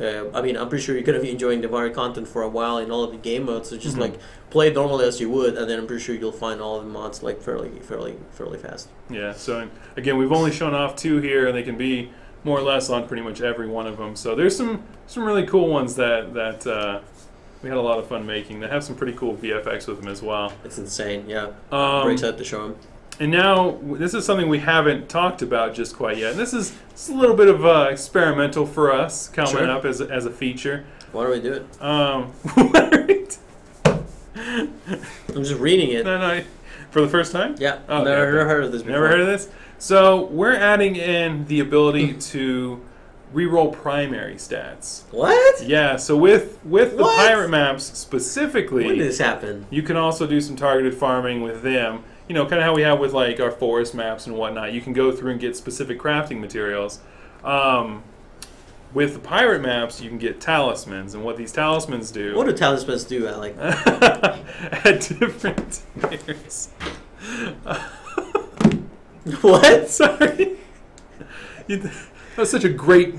I mean, I'm pretty sure you're gonna be enjoying the pirate content for a while in all of the game modes. So just like play it normally as you would, and then I'm pretty sure you'll find all of the mods like fairly fast. Yeah. So again, we've only shown off 2 here, and they can be more or less on pretty much every one of them. So there's some really cool ones that we had a lot of fun making. They have some pretty cool VFX with them as well. It's insane. Yeah. Very excited to show them. And now, this is something we haven't talked about just quite yet. And this is a little bit of experimental for us coming up as a feature. Why don't we do it? I'm just reading it. No. For the first time? Yeah. Oh, never heard of this before. Never heard of this? So, we're adding in the ability to reroll primary stats. What? Yeah, so with the pirate maps specifically, when did this happen? you can also do some targeted farming with them. You know, kind of how we have with like our forest maps and whatnot. You can go through and get specific crafting materials. With the pirate maps, you can get talismans, and what these talismans do... What do talismans do? at different tiers. What? Sorry. That's such a great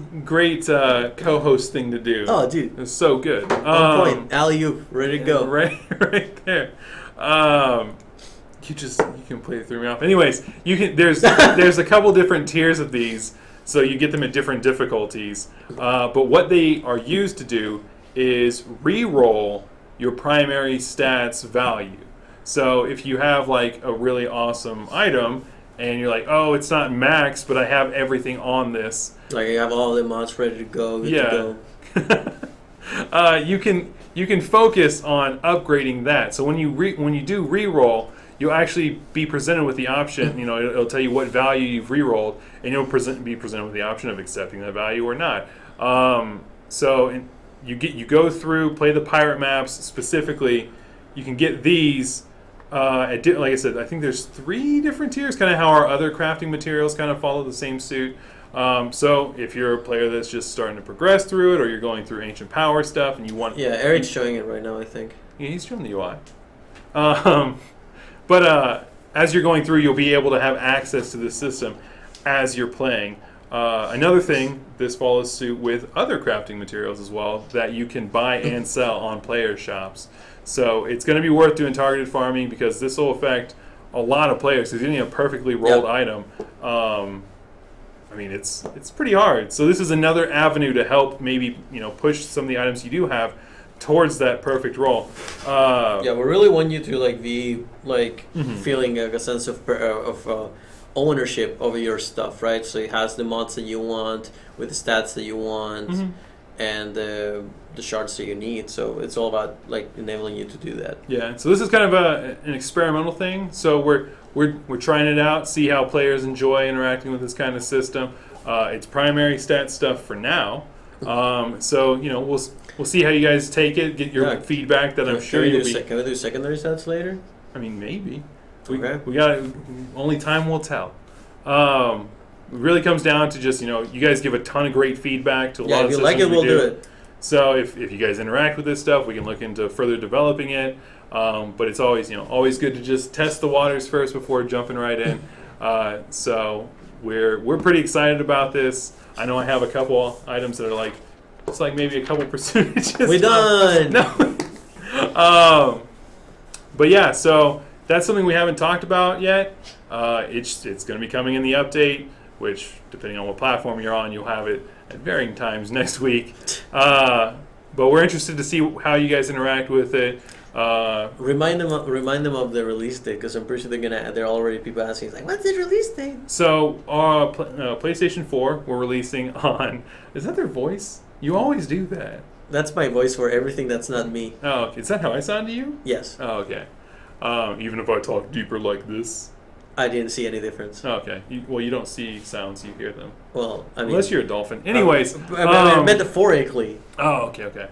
co-host thing to do. Oh, dude. It's so good. On point. Alley-oop. Ready to go. Right there. You completely threw me off. Anyways, there's a couple different tiers of these, so you get them at different difficulties. But what they are used to do is re-roll your primary stats value. So if you have like a really awesome item and you're like, oh, it's not max, but I have everything on this. Like you have all the mods ready to go. Good to go. You can focus on upgrading that. So when you do re-roll, you'll actually be presented with the option. You know, it'll tell you what value you've re-rolled, and you'll be presented with the option of accepting that value or not. You go through, play the pirate maps specifically. You can get these. Like I said, I think there's 3 different tiers, kind of how our other crafting materials kind of follow the same suit. So if you're a player that's just starting to progress through it, or you're going through ancient power stuff, and you want... Yeah, Eric's showing it right now, I think. Yeah, he's showing the UI. But as you're going through, you'll be able to have access to the system as you're playing. Another thing, this follows suit with other crafting materials as well that you can buy and sell on player shops. So it's going to be worth doing targeted farming because this will affect a lot of players. Because getting a perfectly rolled item, I mean, it's pretty hard. So this is another avenue to help maybe push some of the items you do have towards that perfect roll. Yeah, we really want you to be feeling a sense of ownership over your stuff, right? So it has the mods that you want with the stats that you want, and the shards that you need. So it's all about enabling you to do that. Yeah. So this is kind of an experimental thing. So we're trying it out, see how players enjoy interacting with this kind of system. It's primary stat stuff for now. So we'll see how you guys take it. Get your feedback. That I'm sure you'll be. Can we do secondary stats later? I mean, maybe. We Okay. got only time will tell. It really comes down to just you guys give a ton of great feedback to a lot of systems. If you like it, we'll do it. So if you guys interact with this stuff, we can look into further developing it. But it's always always good to just test the waters first before jumping right in. So we're pretty excited about this. I know I have a couple items that are it's maybe a couple percentages. We're done. No. But yeah, so that's something we haven't talked about yet. It's going to be coming in the update, which depending on what platform you're on, you'll have it at varying times next week. But we're interested to see how you guys interact with it. Remind them of the release date, because I'm pretty sure they're already people asking what's the release date? So PlayStation 4 we're releasing on. Is that their voice? You always do that. That's my voice for everything that's not me. Oh, okay. Is that how I sound to you? Yes. Oh, okay. Even if I talk deeper like this? I didn't see any difference. Oh, okay. You don't see sounds, you hear them. Well, I mean... Unless you're a dolphin. Anyways. Metaphorically. Oh, okay.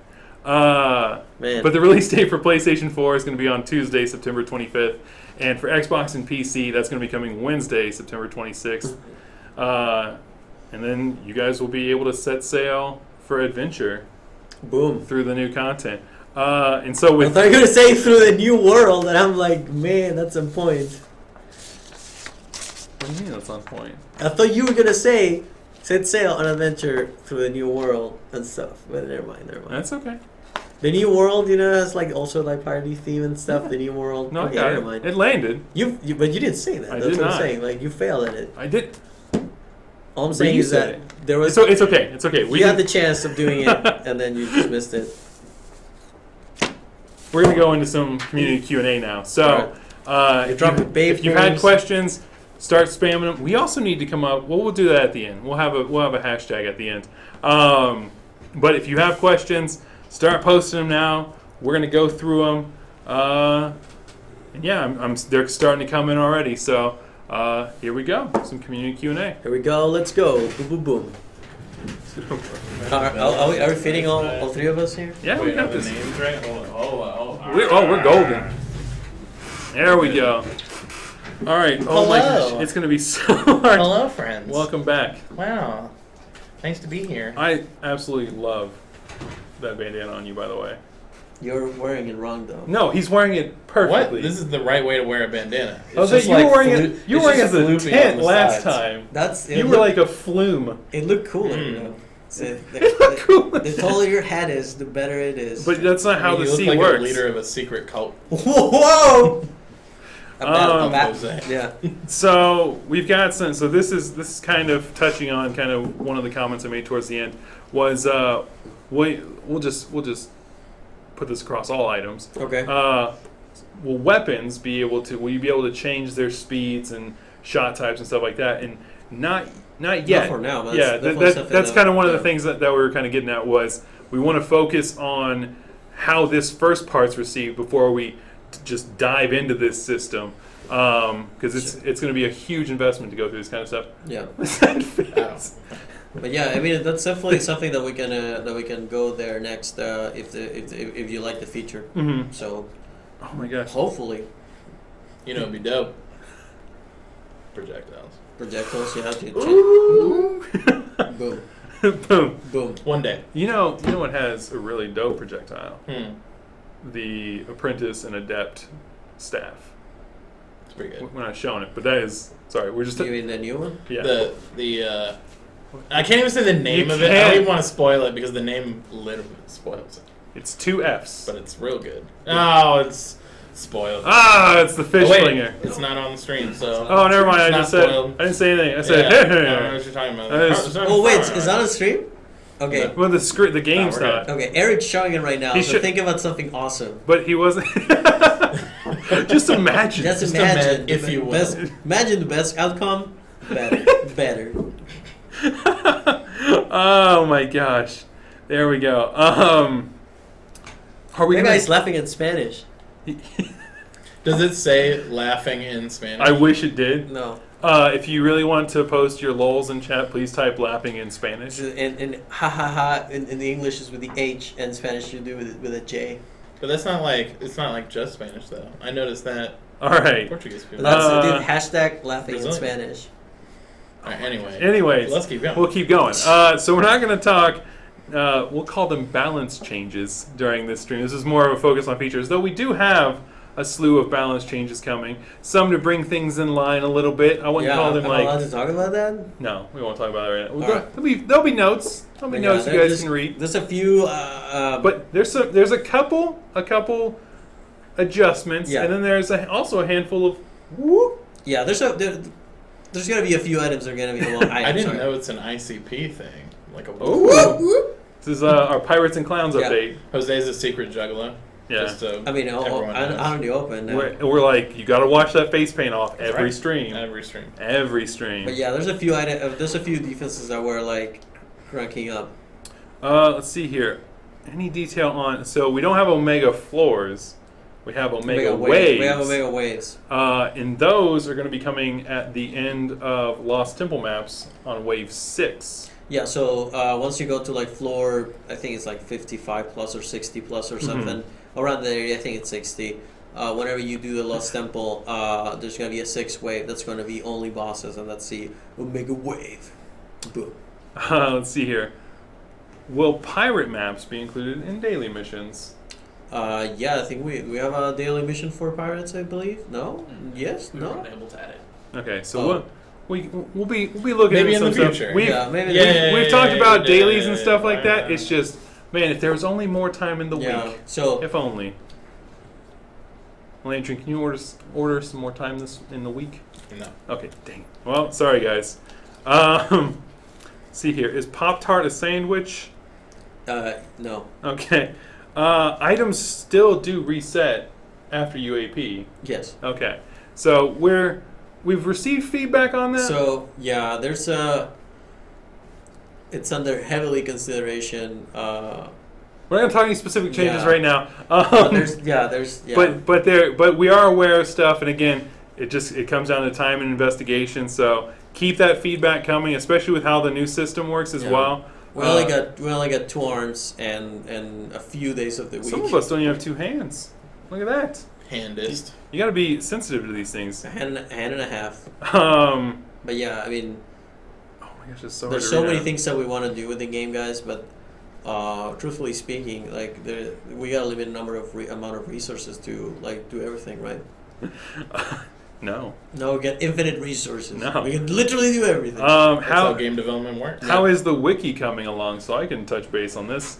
Man. But the release date for PlayStation 4 is going to be on Tuesday, September 25th. And for Xbox and PC, that's going to be coming Wednesday, September 26th. And then you guys will be able to set sail for adventure. Boom. Through the new content. And so with... I thought you were going to say through the new world, and I'm like, man, that's on point. What do you mean that's on point? I thought you were going to say, set sail on adventure through the new world and stuff. But never mind. That's okay. The new world, has also piratey theme and stuff. Yeah. The new world. No, okay, never mind. It landed. But you didn't say that. That's what I'm saying. You failed at it. I did. All I'm saying is that there was... It's okay. It's okay. You had the chance of doing it, and then you just missed it. We're going to go into some community Q&A now. So, If you had questions, start spamming them. We also need to come up. Well, we'll do that at the end. We'll have a hashtag at the end. But if you have questions, start posting them now. We're gonna go through them. And yeah, they're starting to come in already. So here we go. Some community Q&A. Here we go. Let's go. Boom, boom, boom. Are we fitting all three of us here? Yeah, we got this. Names right? We're golden. There we go. All right. Oh my Hello. gosh, it's gonna be so hard. Hello, friends. Welcome back. Wow. Nice to be here. I absolutely love that bandana on you, by the way. You're wearing it wrong, though. No, he's wearing it What? perfectly. This is the right way to wear a bandana. I was like, you were wearing it. You were wearing it as a tent last time. You were like a flume. It looked cooler, you know. So It looked cooler. The taller your hat is, the better it is. But that's not how You the look sea like works. a leader of a secret cult. Whoa! Jose. Yeah. So we've got some. So this is kind of touching on kind of one of the comments I made towards the end was we'll just put this across all items. Okay. Will weapons be able to? Will you be able to change their speeds and shot types and stuff like that? And not yet. Not for now. But Yeah, that's kind of one of the yeah. things that we were kind of getting at was we want to focus on how this first part's received before we just dive into this system because it's going to be a huge investment to go through this kind of stuff. Yeah. Yes. But yeah, I mean that's definitely something that we can go there next if you like the feature. Mm-hmm. So. Oh my gosh. Hopefully. You know, it'd be dope. Projectiles. Projectiles, you have to Ooh. boom. Boom. Boom. One day. You know what has a really dope projectile? The Apprentice and Adept staff. It's pretty good. We're not showing it, but that is sorry. We're just You mean the new one? yeah. The I can't even say the name You of it. I can't. don't even want to spoil it because the name literally spoils it. It's 2 F's. But it's real good. Oh, it's spoiled. It's the fish Oh, wait, slinger. it's not on the stream, so. Oh, never mind. It's I not just said. spoiled. I didn't say anything. I said. Yeah, I don't know what you're talking about. That is- Oh wait, is that on stream? Okay. Well, the game's No, we're not. Okay, Eric's showing it right now, He so should- think about something awesome. But he wasn't. Just imagine. Just Just imagine, imagine, if you will. imagine the best outcome. Better. Oh my gosh. There we go. Are we That gonna? guy's laughing in Spanish. Does it say laughing in Spanish? I wish it did. No. If you really want to post your lols in chat, please type laughing in Spanish. And ha ha ha in the English is with the H, and in Spanish you do with a J. But it's not like just Spanish though. I noticed that All right. Portuguese people. That's dude, hashtag laughing in Brazilian. Spanish. All right, anyway. Anyways, Let's keep going. We'll keep going. So we're not going to talk. We'll call them balance changes during this stream. This is more of a focus on features, though we do have a slew of balance changes coming. Some to bring things in line a little bit. I wouldn't call them am I allowed to talk about that? No, we won't talk about it right now. Alright. There'll be notes. There'll be notes you guys can read. There's a few. But there's a couple adjustments, Yeah. and then there's also a handful of whoop. Yeah, there's gonna be a few items that are gonna be a little. I didn't know it's an ICP thing. Like a This is our Pirates and Clowns Yeah. update. Jose's a secret juggler. Yeah. Just so I mean, everyone knows. out in the open. We're like, you got to wash that face paint off every right. stream. Every stream. Every stream. But yeah, there's a few defenses that were like cranking up. Let's see here. Any detail on? So we don't have Omega floors. We have Omega waves. We have Omega waves. And those are going to be coming at the end of Lost Temple maps on Wave 6. Yeah, so once you go to like floor, I think it's like 55 plus or 60 plus or something. Around there, I think it's 60. Whenever you do the Lost Temple, there's going to be a 6th wave that's going to be only bosses, and that's the Omega wave. Boom. Let's see here. Will pirate maps be included in daily missions? Yeah, I think we have a daily mission for pirates, I believe. No? Yes? We No? weren't able to add it. Okay, so we'll be looking Maybe at in some the stuff. future. We've talked about yeah, dailies yeah, and stuff yeah, like that. yeah. It's just, man, if there was only more time in the week, So if only. Elandrian, can you order some more time in the week? No. Okay, dang it. Well, sorry guys. See here, is Pop-Tart a sandwich? no. Okay. Items still do reset after UAP. Yes. Okay. So we've received feedback on that. So yeah, there's it's under heavily consideration. We're not going to talk any specific changes Yeah. right now. But there's yeah. But we are aware of stuff, and again, it comes down to time and investigation. So keep that feedback coming, especially with how the new system works as Yeah. well. we only got 2 arms and a few days of the week. Some of us don't even have 2 hands. Look at that. Handist. You got to be sensitive to these things. A hand and a half. But yeah, I mean, Oh my gosh, it's so hard there's to so read many out. things that we want to do with the game, guys. But truthfully speaking, like we got a limited amount of resources to like do everything, right? No. No, we get infinite resources. No. We can literally do everything. That's how game development works. How is the wiki coming along? So I can touch base on this.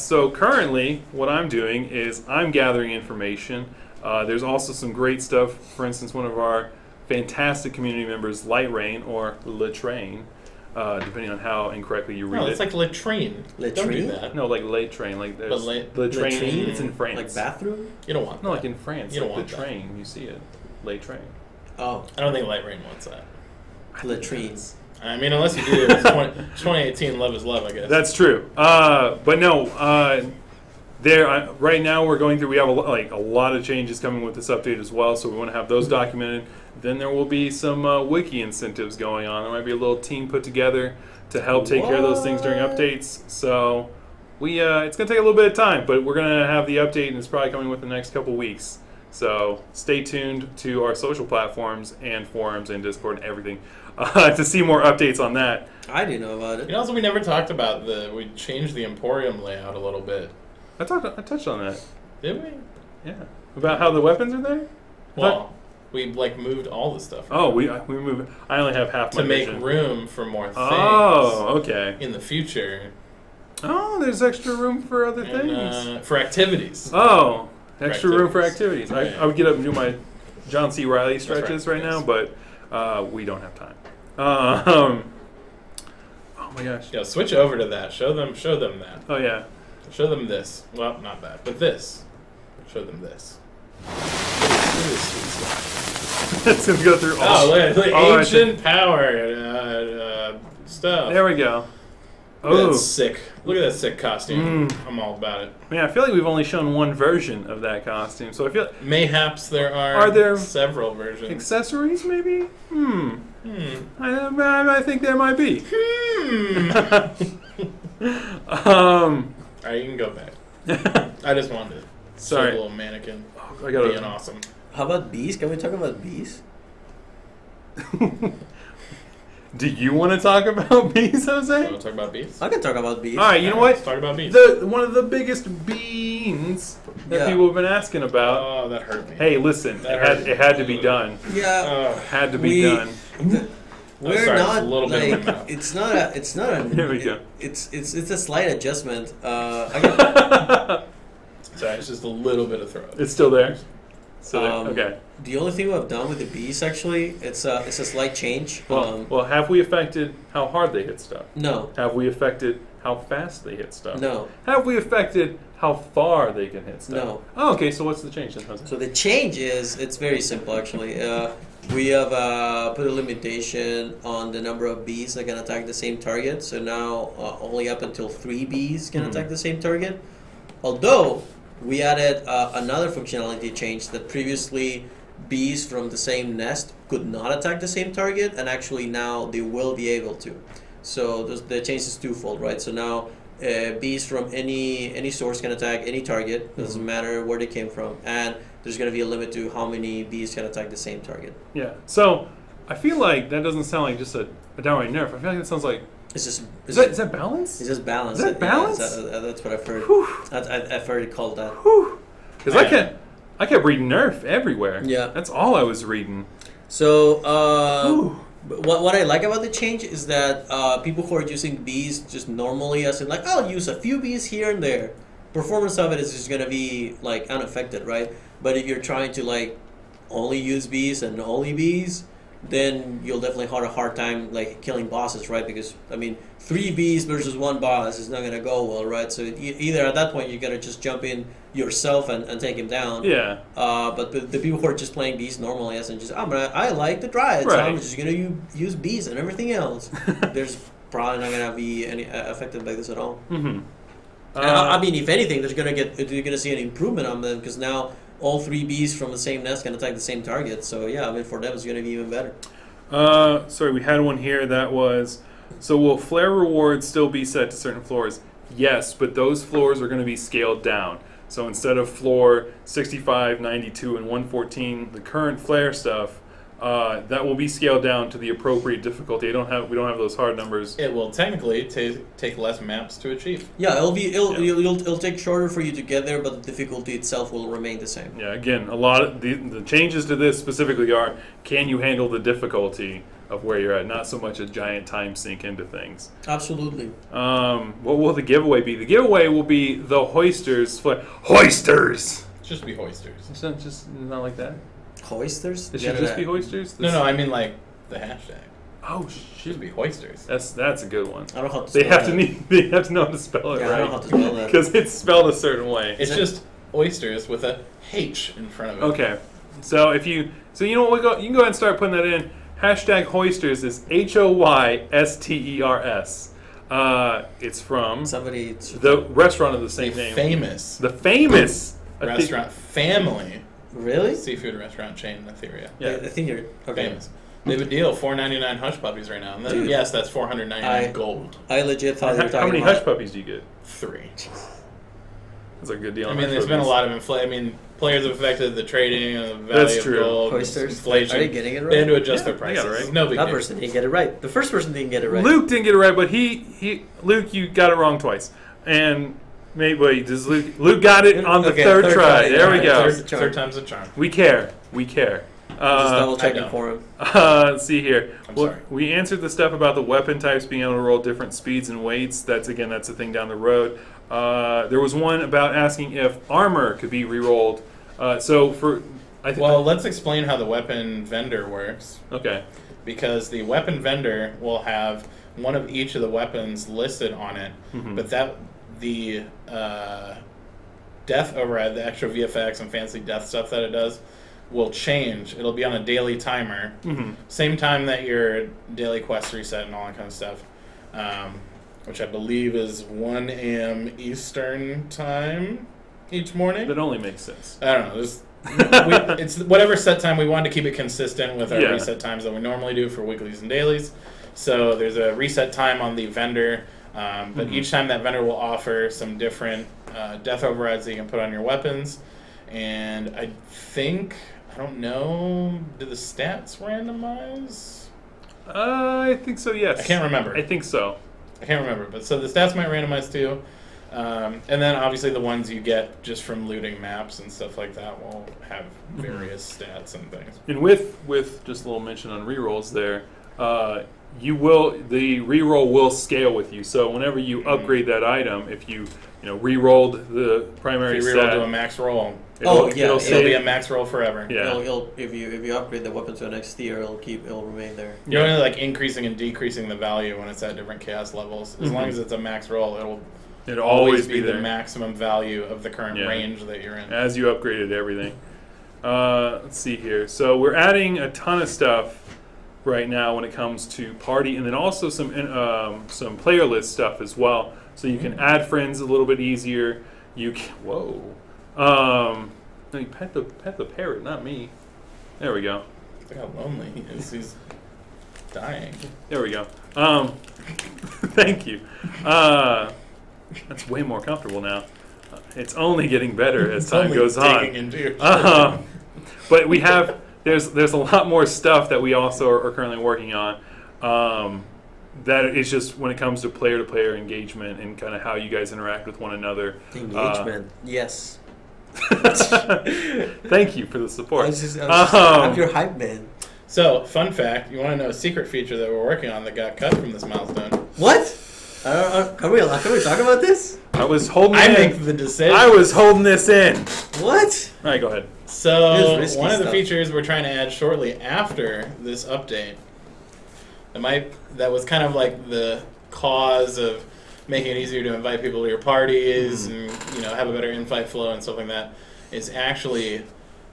So currently, what I'm doing is I'm gathering information. There's also some great stuff. For instance, one of our fantastic community members, Light Rain or Latrain, depending on how incorrectly you read No, it. it's like latrine. Don't do Latrine? that. No, like Late Train. Like there's Latrain. Latrine? It's in France. Like bathroom? You don't want No, that. like in France. You don't like want the that. train. You see it. Late Train. Oh, I don't think Light Rain wants that. latrines. I mean, unless you do, it's 2018 Love is Love, I guess. That's true. But no, right now we're going through. We have a lot of changes coming with this update as well. So we want to have those documented. Then there will be some wiki incentives going on. There might be a little team put together to help take care of those things during updates. So it's going to take a little bit of time, but we're going to have the update, and it's probably coming within the next couple weeks. So stay tuned to our social platforms and forums and Discord and everything to see more updates on that. I didn't know about it. You know, also we never talked about we changed the Emporium layout a little bit. I touched on that. Did we? Yeah, about how the weapons are there. Well, we moved all the stuff. Oh, we moved. I only have half my to make vision. room for more things. Oh, okay. In the future. Oh, there's extra room for other And, things. for activities. Oh, extra room for activities. activities. Right. I would get up and do my John C. Reilly stretches right, now, yes. but we don't have time. Oh my gosh. Yeah, switch over to that. Show them that. Oh yeah. Show them this. Well, not that, but this. Show them this. It's gonna go through all. Oh, look, all our ancient power stuff. There we go. Look at Oh, that sick. Look at that sick costume. I'm all about it. man, I feel like we've only shown one version of that costume, so I feel Mayhaps there Are there several versions. accessories maybe. Hmm. I think there might be. Alright, you can go back. I just wanted to Sorry. show the little mannequin I gotta. being awesome. How about bees? Can we talk about bees? Do you want to talk about bees, Jose? Want to talk about bees? I can talk about bees. All right, you know Let's what? talk about bees. One of the biggest beans that Yeah. people have been asking about. Oh, that hurt me. Hey, listen, That it had to be done. Yeah. Oh, Had to be done. We're sorry, not it's a little bit in my like mouth. it's not a There we go. It's a slight adjustment. I got, sorry, it's just a little bit of throat. It's still there. So okay. the only thing we've done with the bees actually it's a slight change. Well, have we affected how hard they hit stuff? No, Have we affected how fast they hit stuff? no. Have we affected how far they can hit stuff? No. Oh, okay. So what's the change then, Jose? So the change is it's very simple actually. We have put a limitation on the number of bees that can attack the same target. So now only up until 3 bees can attack the same target. Although we added another functionality change that previously bees from the same nest could not attack the same target, and actually now they will be able to. So the change is twofold, right? So now bees from any source can attack any target, doesn't matter where they came from, and there's going to be a limit to how many bees can attack the same target. Yeah. So I feel like that doesn't sound like just a downright nerf. I feel like it sounds like It's just is that balance? It's just balance. Is that balance? That's what I've heard. Whew. I've heard it called that. Because I kept reading nerf everywhere. Yeah. That's all I was reading. So what I like about the change is that people who are using bees just normally, as in like, I'll use a few bees here and there, performance of it is just gonna be like unaffected, right? But if you're trying to like only use bees and only bees, then you'll definitely have a hard time like killing bosses, right? Because I mean, 3 bees versus 1 boss is not gonna go well, right? So either at that point you gotta just jump in yourself and take him down. Yeah. But the people who are just playing bees normally, as in just I like the dryad, so I'm just gonna use bees and everything else. There's probably not gonna be any affected by this at all. Mm-hmm. I mean, if anything, you're gonna see an improvement on them because now all 3 bees from the same nest can attack the same target. So yeah, I mean for them it's gonna be even better. Sorry, we had one here that was. So will flare rewards still be set to certain floors? Yes, but those floors are going to be scaled down. So instead of floor 65, 92, and 114, the current flare stuff, that will be scaled down to the appropriate difficulty. We don't have those hard numbers. It will technically take less maps to achieve. Yeah, it'll take shorter for you to get there, but the difficulty itself will remain the same. Yeah, again, a lot of the changes to this specifically are: can you handle the difficulty of where you're at? Not so much a giant time sink into things. Absolutely. What will the giveaway be? The giveaway will be the Hoisters. Hoisters. Just be hoisters. It's not like that. Hoisters? It should just be hoisters. No, I mean like the hashtag. Oh, should be hoisters. That's a good one. I don't know how to They spell have that. they have to know how to spell it, Yeah, right? I don't know how to spell that. Because it's spelled a certain way. It's just oysters with a H in front of it. Okay. So you know what, you can go ahead and start putting that in. Hashtag Hoisters is HOYSTERS. It's from Somebody. the restaurant of the same name. The famous restaurant family. Really? Seafood restaurant chain in Etheria. Yeah. I think you're okay. Famous. They have a deal, $4.99 hush puppies right now. And then, yes, that's $499 gold. I legit thought you were talking How many about hush puppies do you get? 3. That's a good deal. I on mean, hush there's been a puppies. lot of inflation. I mean, players have affected the trading and the value That's of true. gold. Oysters. Inflation. Are they getting it right? They had to adjust Yeah, their they prices. got it right. No big That deal. person didn't get it right. The first person didn't get it right. Luke didn't get it right, but Luke, you got it wrong twice. And wait, does Luke got it on the third try? There we go. Third time's a charm. We care. Just double checking for him. Let's see here. I'm sorry. We answered the stuff about the weapon types being able to roll different speeds and weights. That's a thing down the road. There was one about asking if armor could be re-rolled. Let's explain how the weapon vendor works. Okay. Because the weapon vendor will have one of each of the weapons listed on it, but the death override, the extra VFX and fancy death stuff that it does, will change. It'll be on a daily timer, same time that your daily quest reset and all that kind of stuff, which I believe is 1 a.m. Eastern time each morning. That only makes sense. I don't know. It's whatever set time. We wanted to keep it consistent with our reset times that we normally do for weeklies and dailies. So there's a reset time on the vendor, but each time that vendor will offer some different death overrides that you can put on your weapons. And I don't know, do the stats randomize? I think so, yes. I can't remember. I think so. I can't remember, but so the stats might randomize too. And then obviously the ones you get just from looting maps and stuff like that will have various stats and things. And with just a little mention on rerolls there, the reroll will scale with you. So whenever you upgrade that item, if you rerolled the primary if you stat, reroll to a max roll. It'll It'll be a max roll forever. Yeah. If you upgrade the weapon to an X tier, it'll remain there. You're only like increasing and decreasing the value when it's at different chaos levels. As long as it's a max roll, it'll always be the maximum value of the current range that you're in. As you upgraded everything. Let's see here. So we're adding a ton of stuff right now when it comes to party, and then also some player list stuff as well. So you can add friends a little bit easier. You can, no, you pet the parrot, not me. There we go. Look how lonely he is. He's dying. There we go. Thank you. That's way more comfortable now. It's only getting better as time goes on. But we have there's a lot more stuff that we also are currently working on. That is just when it comes to player engagement and kind of how you guys interact with one another. Engagement, yes. Thank you for the support. I'm your hype man. So, fun fact, you want to know a secret feature that we're working on that got cut from this milestone? What? Can we talk about this? I was holding I it make in. the decision. I was holding this in. What? All right, go ahead. So This is risky one of the stuff. features we're trying to add shortly after this update, that was kind of like the cause of making it easier to invite people to your parties and have a better in-fight flow and stuff like that, is actually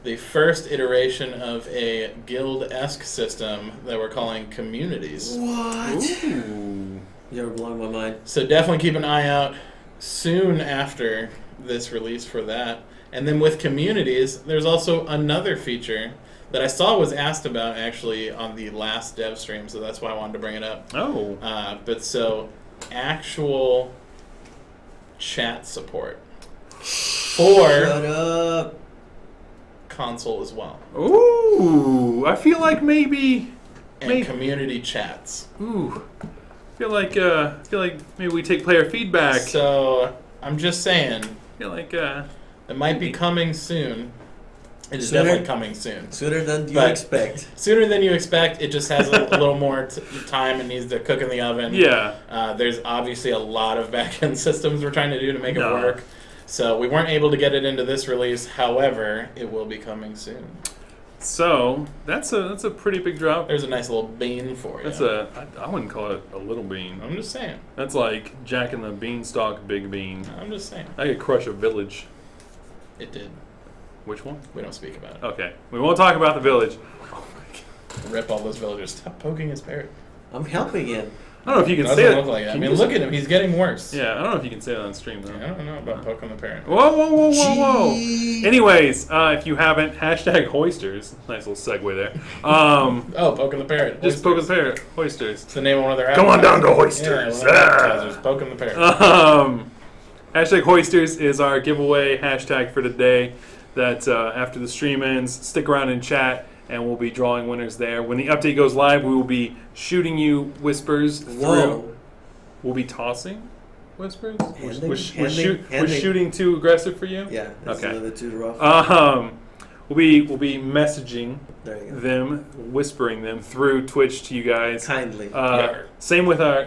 the first iteration of a guild-esque system that we're calling communities. What? Ooh. You're blowing my mind. So definitely keep an eye out soon after this release for that. And then with communities, there's also another feature that I saw was asked about actually on the last Devstream, so that's why I wanted to bring it up. Oh. But so, actual chat support for Shut up. console as well. Ooh. I feel like maybe. And community chats. Ooh. I feel like maybe we take player feedback. So, I'm just saying, I feel like it might be coming soon. It is Sooner- definitely coming soon. Sooner than you But- expect. Sooner than you expect. It just has a little more time. It needs to cook in the oven. yeah. There's obviously a lot of back-end systems we're trying to do to make it No. work. So we weren't able to get it into this release. However, it will be coming soon. So that's a pretty big drop. There's a nice little bean for you. I wouldn't call it a little bean. I'm just saying. That's like Jack and the Beanstalk big bean. I'm just saying. I could crush a village. It did. Which one? We don't speak about it. Okay. We won't talk about the village. Rip all those villagers. Stop poking his parrot. I'm helping him. I don't know if you can Doesn't say look that. like it. I Can mean, you look just- at him. He's getting worse. Yeah, I don't know if you can say that on stream though. I don't know about poking the parrot. Whoa, whoa, whoa, whoa, whoa. Gee. Anyways, if you haven't, hashtag hoisters. Nice little segue there. Oh, poking the parrot. Just poke the parrot. Hoisters. It's the name of one of their Come on down to advertisers. Hoisters. Yeah, one of their Ah. advertisers. Poking the parrot. Hashtag hoisters is our giveaway hashtag for today. That after the stream ends, stick around and chat, and we'll be drawing winners there. When the update goes live, we will be shooting you whispers through. Whoa. We'll be tossing whispers. Handing- Was handing- shooting too aggressive for you? Yeah, that's Okay. another too rough. We'll be messaging There you go. them, whispering them through Twitch to you guys. Kindly. Same with our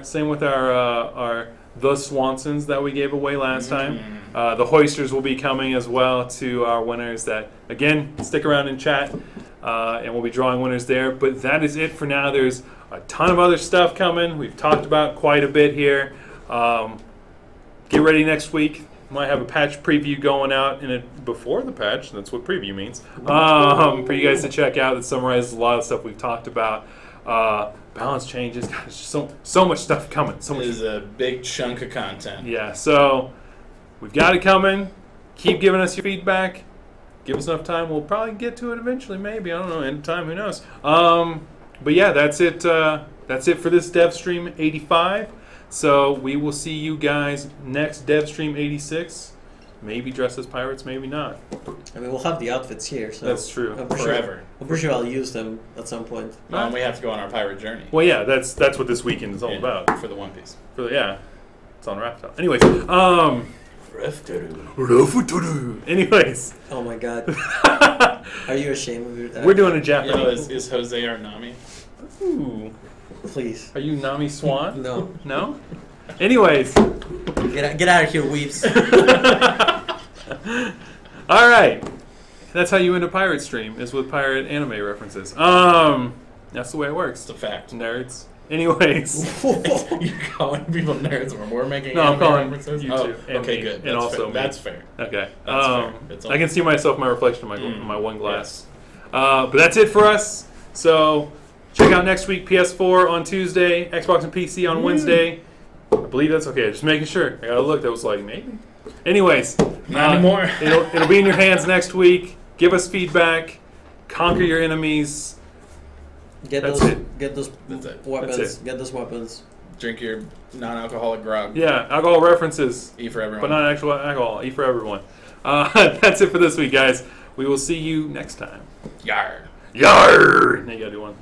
the Swansons that we gave away last time. The Hoisters will be coming as well to our winners. That again, stick around and chat, and we'll be drawing winners there. But that is it for now. There's a ton of other stuff coming. We've talked about quite a bit here. Get ready next week. Might have a patch preview going out in it before the patch. That's what preview means. For you guys to check out. That summarizes a lot of stuff we've talked about. Balance changes. God, there's just so much stuff coming. So It much. is a big chunk of content. Yeah. So we've got it coming. Keep giving us your feedback. Give us enough time. We'll probably get to it eventually. Maybe, I don't know. End of time. Who knows? But yeah, that's it. That's it for this Devstream 85. So we will see you guys next Devstream 86. Maybe dressed as pirates, maybe not. I mean, we'll have the outfits here, so That's true. I'm pretty Forever. Sure, I'm pretty sure I'll use them at some point. And we have to go on our pirate journey. Well, yeah, that's what this weekend is all Yeah, about. for the One Piece. Yeah, it's on Raft. Anyways, anyways, Oh my god. Are you ashamed of your we're doing a You Japanese. know, is Jose our Nami? Ooh, Please. are you Nami Swan? No. No. Anyways, Get out of here, weeps. all right. That's how you end a pirate stream, is with pirate anime references. That's the way it works. It's a fact. Nerds. Anyways, You're calling people nerds when we're making No, I'm anime calling references? you Oh, two and okay, me, good. and That's also fair. me. That's fair. okay. That's fair. It's I can see myself, my reflection in my one Mm, glass. But that's it for us. So check out next week PS4 on Tuesday, Xbox and PC on Wednesday. I believe that's okay. Just making sure. I gotta look. That was like maybe. Anyways, Not anymore. it'll be in your hands next week. Give us feedback. Conquer your enemies. Get That's those. it. Get those That's it. weapons. That's it. Get those weapons. Drink your non-alcoholic grog. Yeah, alcohol references, E for everyone. but not actual alcohol. E for everyone. That's it for this week, guys. We will see you next time. Yar. Yarr! Now you gotta do one.